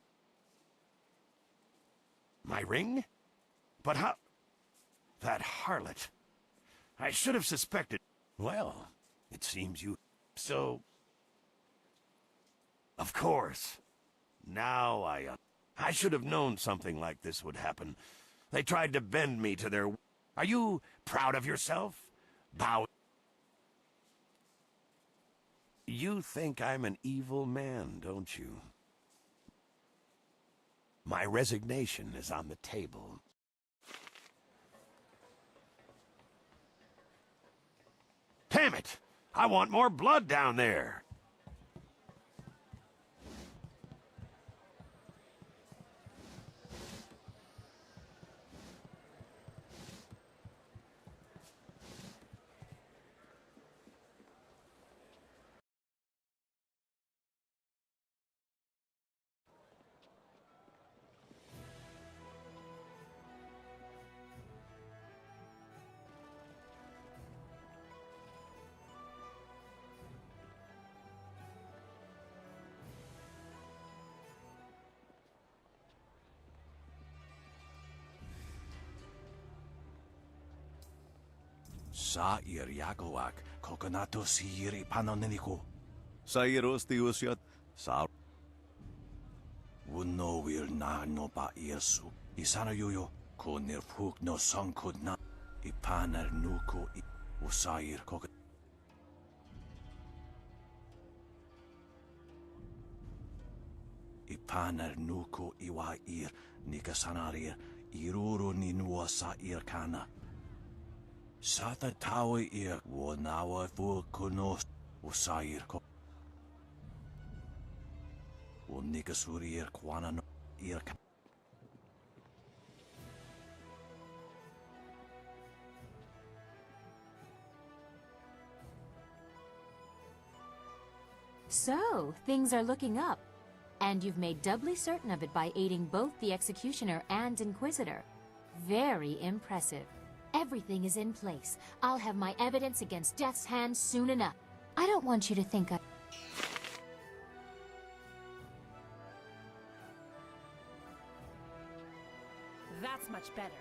My ring? But how... That harlot. I should have suspected... Well, it seems you... So... Of course. Now I should have known something like this would happen. They tried to bend me to their... Are you proud of yourself? Bow... You think I'm an evil man, don't you? My resignation is on the table. Damn it! I want more blood down there! Sa'ir Yagoak, Coconato Siri Panonenico. Sairos Tiusiat, Sa. Wuno will na no ba irsu. Isana yuyo, Konir Fuk no Sonkud na. Ipaner Nuko Usair Coca. Ipaner Nuko Iwa Ir, Nikasanarir, Iruru Ninua Sa'ir Kana. Sata tawi ir wanawa fu kunos usair ko unikasuri ir kwana no ir. So, things are looking up. And you've made doubly certain of it by aiding both the Executioner and Inquisitor. Very impressive. Everything is in place. I'll have my evidence against Death's Hand soon enough. I don't want you to think I... That's much better.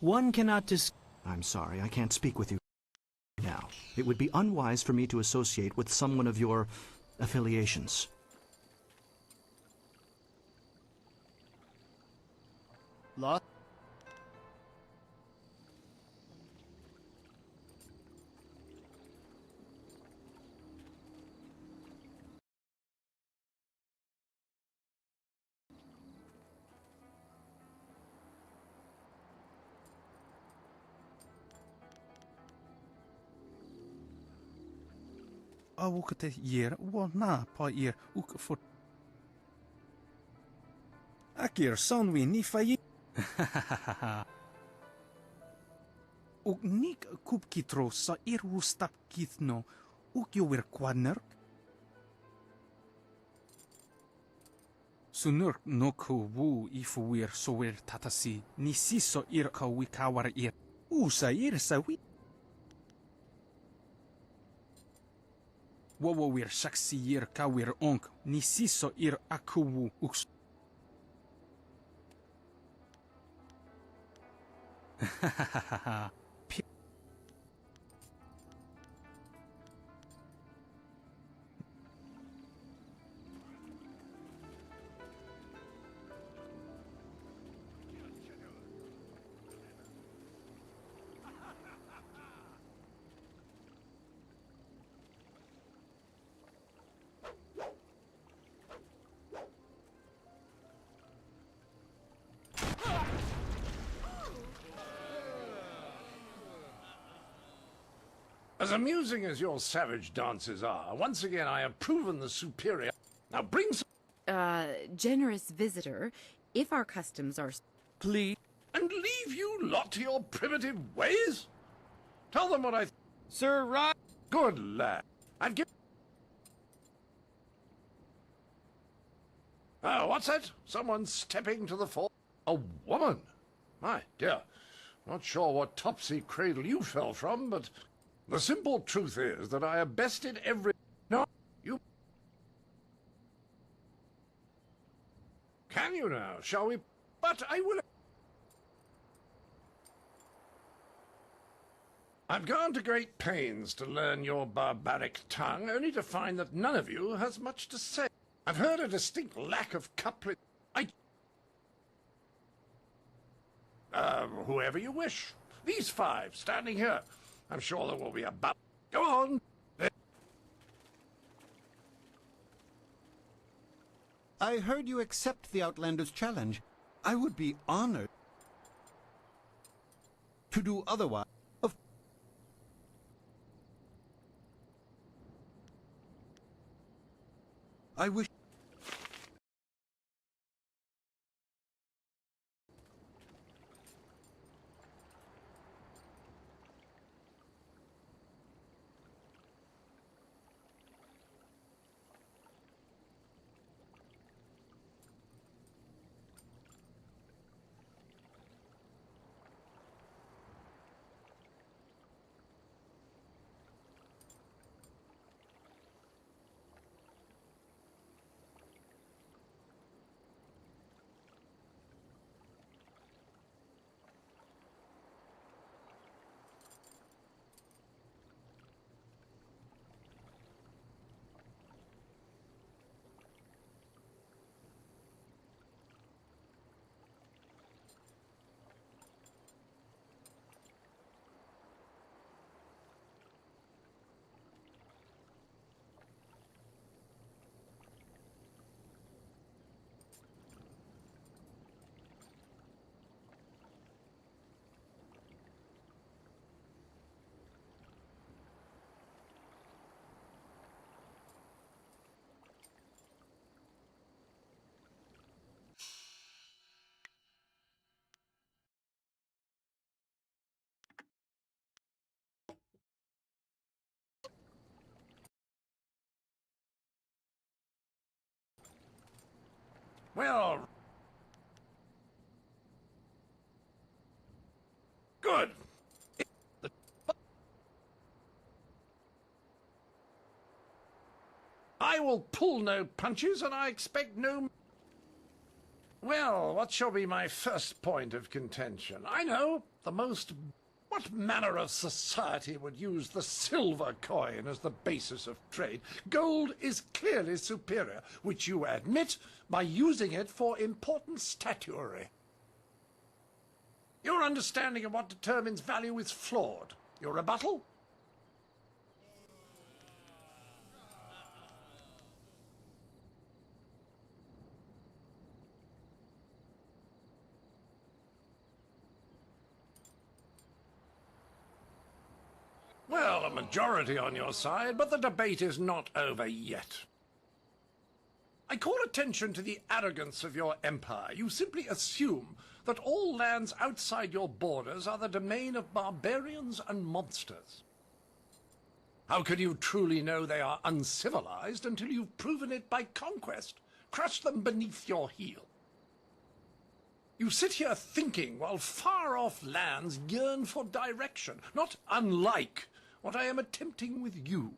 One cannot I'm sorry, I can't speak with you now. It would be unwise for me to associate with someone of your affiliations. Law? Awukate yer wo na pa yer uk for Akir son we ni fayi Uk nik kup kitro sa ir wustap kithno uk yo wir kwadner Sunur no ku wu ifu wir so wir tatasi ni siso ir ka wikawar ir Usa ir sa wi Wowo wir shaksi ir ka wir onk ni siso ir akuwu uks As amusing as your savage dances are, once again I have proven the superior. Now bring some... Generous visitor, if our customs are... Please. And leave you lot to your primitive ways? Tell them what I... Sir Rod... Good lad. I've given... What's that? Someone stepping to the fore? A woman? My dear. Not sure what topsy cradle you fell from, but... The simple truth is that I have bested every... No, you... Can you now, shall we? But I will... I've gone to great pains to learn your barbaric tongue, only to find that none of you has much to say. I've heard a distinct lack of couplet... whoever you wish. These five, standing here. I'm sure there will be a Go on! I heard you accept the Outlander's challenge. I would be honored to do otherwise. I wish... Well... Good. I will pull no punches, and I expect no... Well, what shall be my first point of contention? I know. What manner of society would use the silver coin as the basis of trade? Gold is clearly superior, which you admit by using it for important statuary. Your understanding of what determines value is flawed. Your rebuttal? Well, a majority on your side, but the debate is not over yet. I call attention to the arrogance of your empire. You simply assume that all lands outside your borders are the domain of barbarians and monsters. How can you truly know they are uncivilized until you've proven it by conquest? Crush them beneath your heel. You sit here thinking while far-off lands yearn for direction, not unlike what I am attempting with you.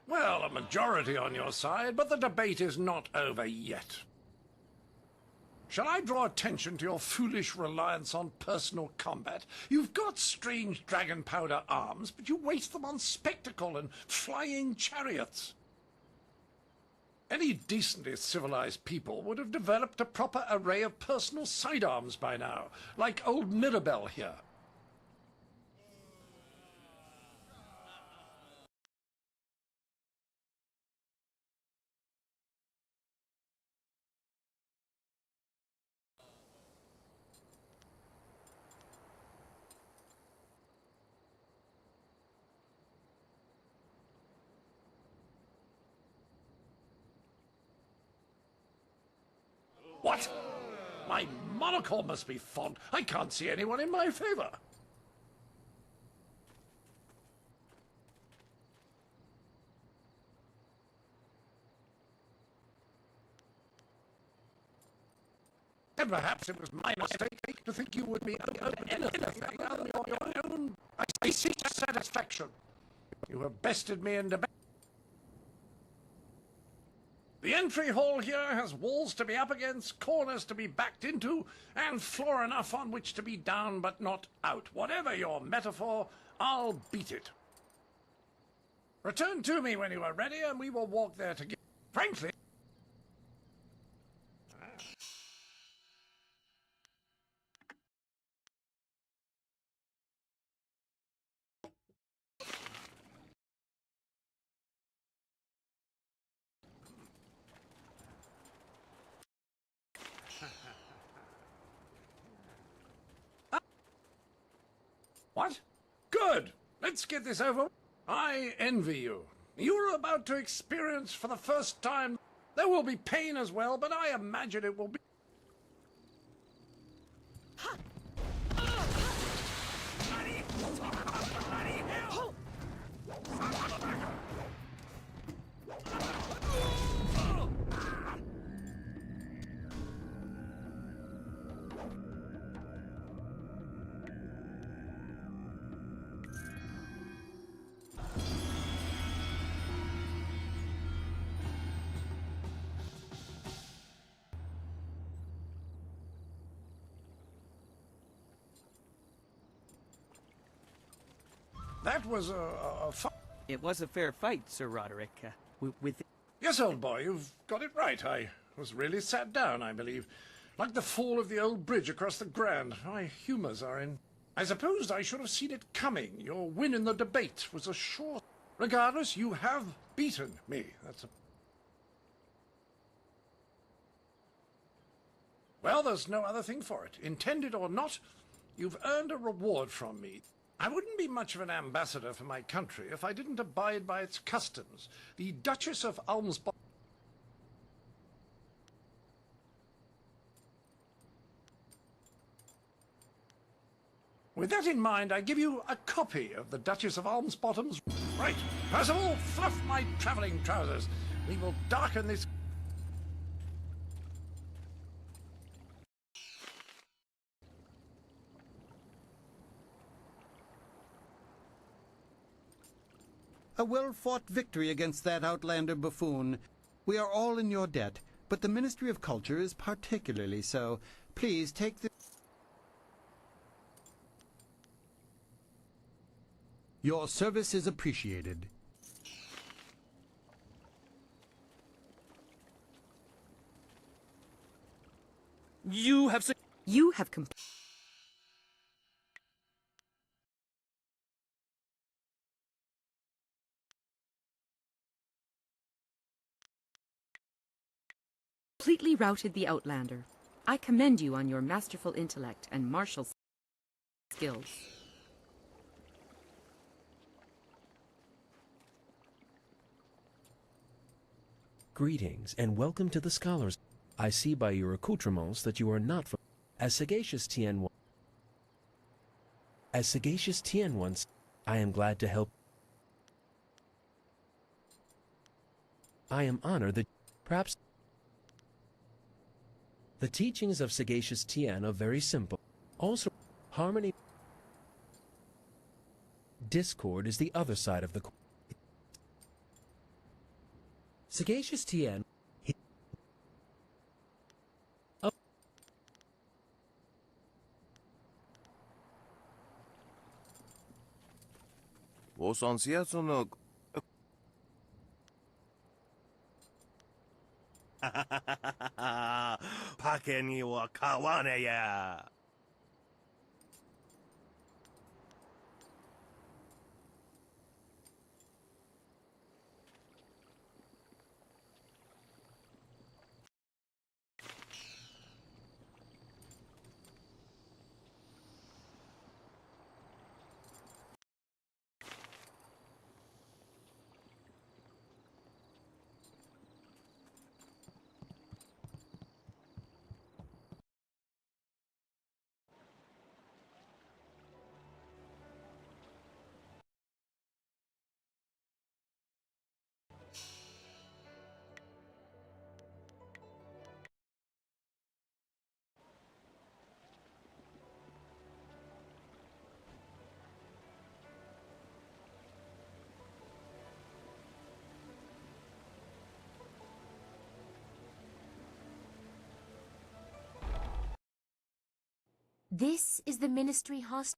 Well, a majority on your side, but the debate is not over yet. Shall I draw attention to your foolish reliance on personal combat? You've got strange dragon powder arms, but you waste them on spectacle and flying chariots. Any decently civilized people would have developed a proper array of personal sidearms by now, like old Mirabelle here. What? My monocle must be fogged. I can't see anyone in my favor. And perhaps it was my mistake to think you would be owed anything other than your own. I seek satisfaction. You have bested me in debate. The entry hall here has walls to be up against, corners to be backed into, and floor enough on which to be down but not out. Whatever your metaphor, I'll beat it. Return to me when you are ready, and we will walk there together. Frankly... What? Good! Let's get this over. I envy you. You're about to experience for the first time. There will be pain as well, but I imagine it will be... That was a It was a fair fight, Sir Roderick. With... Yes, old boy, you've got it right. I was really sat down, I believe. Like the fall of the old bridge across the Grand. My humours are in... I suppose I should have seen it coming. Your win in the debate was a sure... Regardless, you have beaten me. That's a... Well, there's no other thing for it. Intended or not, you've earned a reward from me. I wouldn't be much of an ambassador for my country if I didn't abide by its customs. The Duchess of Almsbo... With that in mind, I give you a copy of the Duchess of Almsbottom's... Right, Percival, fluff my travelling trousers. We will darken this... A well-fought victory against that outlander buffoon. We are all in your debt, but the Ministry of Culture is particularly so. Please take the... Your service is appreciated. You have completely routed the Outlander. I commend you on your masterful intellect and martial skills. Greetings, and welcome to the Scholars. I see by your accoutrements that you are not from... As Sagacious Tien once, I am glad to help. I am honored that perhaps... The teachings of Sagacious Tien are very simple. Also, harmony... Discord is the other side of the coin. Sagacious Tien... Pakeni wa kawane ya. This is the Ministry Hostel?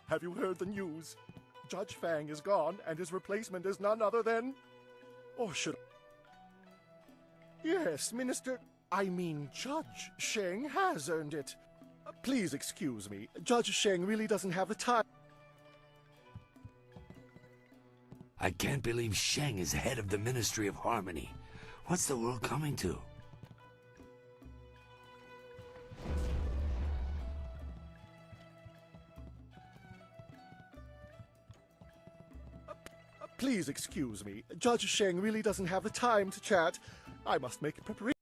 Have you heard the news? Judge Fang is gone, and his replacement is none other than... Or should... Yes, Judge Sheng has earned it. Please excuse me. Judge Sheng really doesn't have the time. I can't believe Sheng is head of the Ministry of Harmony. What's the world coming to? Please excuse me. Judge Sheng really doesn't have the time to chat. I must make a preparation.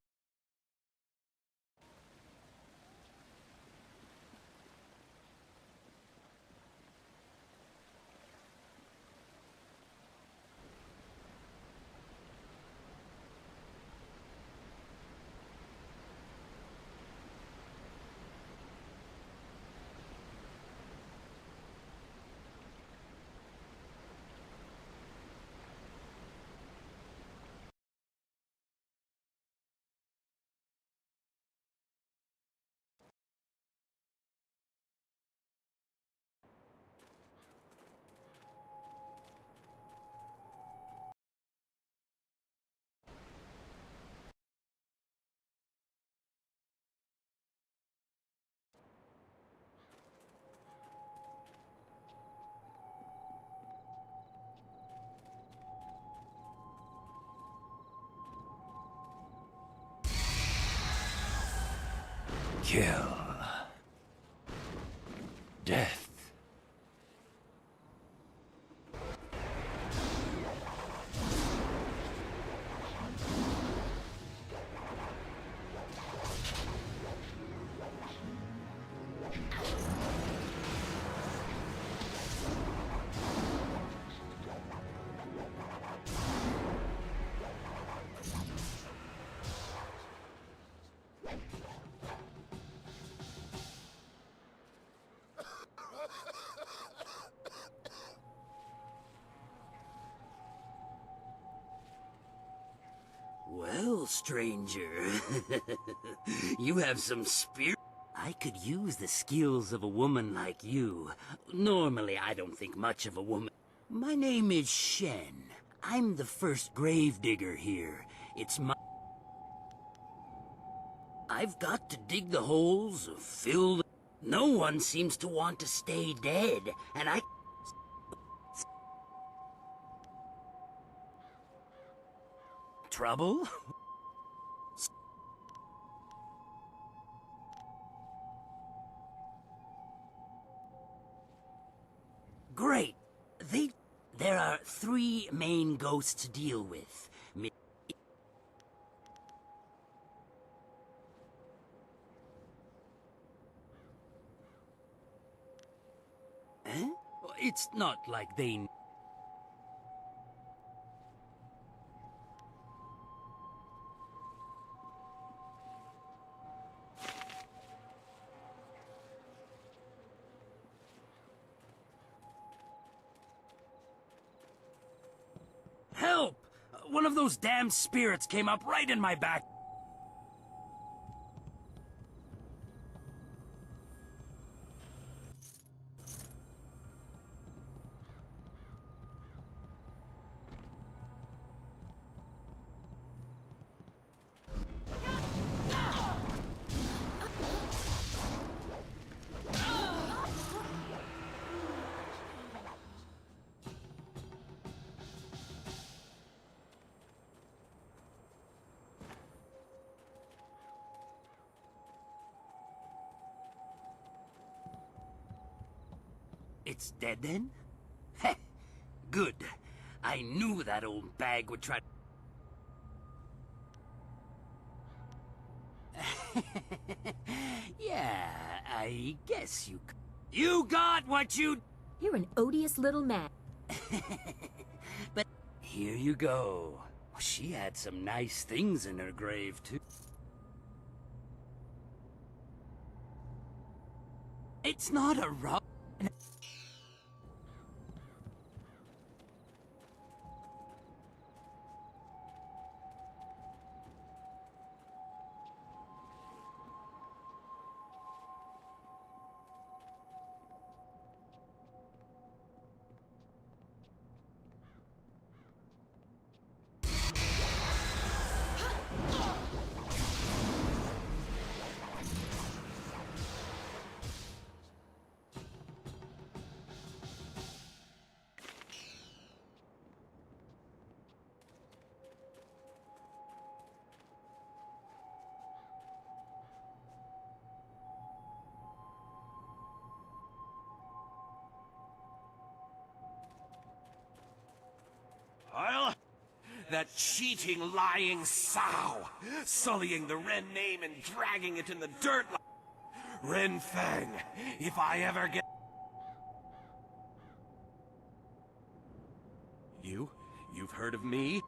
Kill. Death. Well, stranger, you have some spirit. I could use the skills of a woman like you. Normally, I don't think much of a woman. My name is Shen. I'm the first gravedigger here. It's my... I've got to dig the holes, fill the... No one seems to want to stay dead, and I... Trouble? Great. There are 3 main ghosts to deal with. Eh? It's not like they... Help! One of those damn spirits came up right in my back. It's dead then? Heh, good. I knew that old bag would try... Yeah, I guess you... You got what you... You're an odious little man. But here you go. She had some nice things in her grave, too. It's not a rock... That cheating, lying sow, sullying the Ren name and dragging it in the dirt like... Ren Fang, if I ever get... You've heard of me?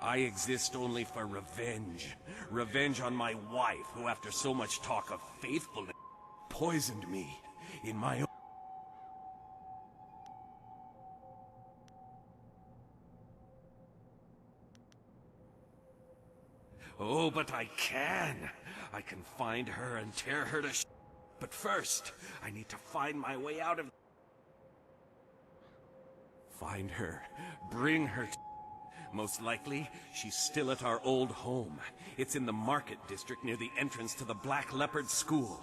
I exist only for revenge. Revenge on my wife, who after so much talk of faithfulness, poisoned me in my own... Oh, but I can. I can find her and tear her to But first, I need to find my way out of... Find her. Bring her to... Most likely, she's still at our old home. It's in the market district near the entrance to the Black Leopard School.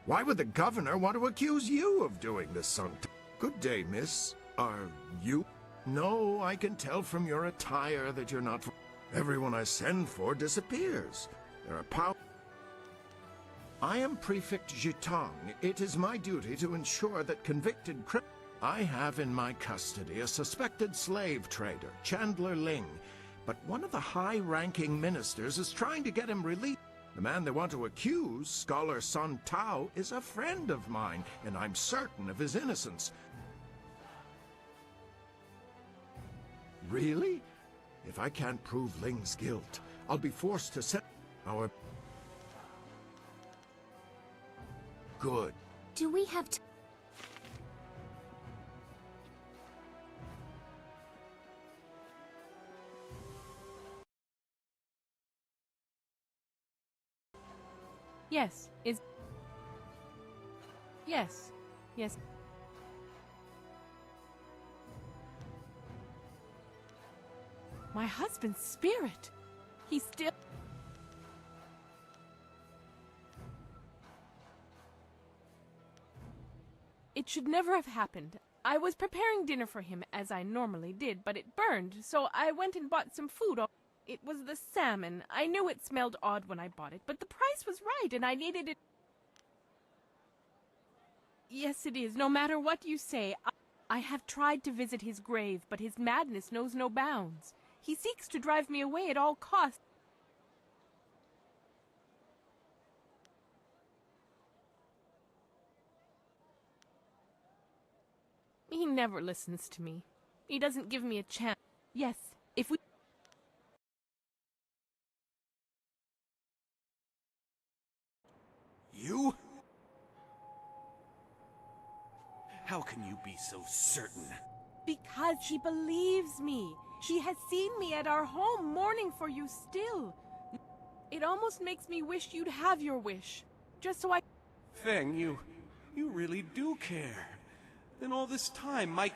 Why would the governor want to accuse you of doing this, son? Good day, miss. Are you? No, I can tell from your attire that you're not. Everyone I send for disappears. There are I am Prefect Jitong. It is my duty to ensure that convicted I have in my custody a suspected slave trader, Chandler Ling, but one of the high-ranking ministers is trying to get him released. The man they want to accuse, Scholar Sun Tao, is a friend of mine, and I'm certain of his innocence. Really? If I can't prove Ling's guilt, I'll be forced to set our... Good. Do we have to... Yes, Yes. Yes. My husband's spirit. He's still... It should never have happened. I was preparing dinner for him, as I normally did, but it burned, so I went and bought some food. It was the salmon. I knew it smelled odd when I bought it, but the price was right, and I needed it. Yes, it is, no matter what you say. I have tried to visit his grave, but his madness knows no bounds. He seeks to drive me away at all costs. He never listens to me. He doesn't give me a chance. Yes, if we... You? How can you be so certain? Because she believes me. She has seen me at our home mourning for you still. It almost makes me wish you'd have your wish. Just so I... Feng, you really do care. Then all this time, my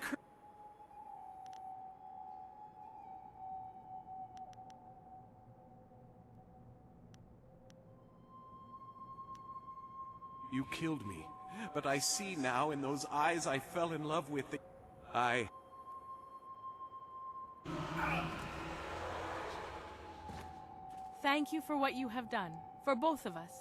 You killed me, but I see now in those eyes I fell in love with that Thank you for what you have done. For both of us.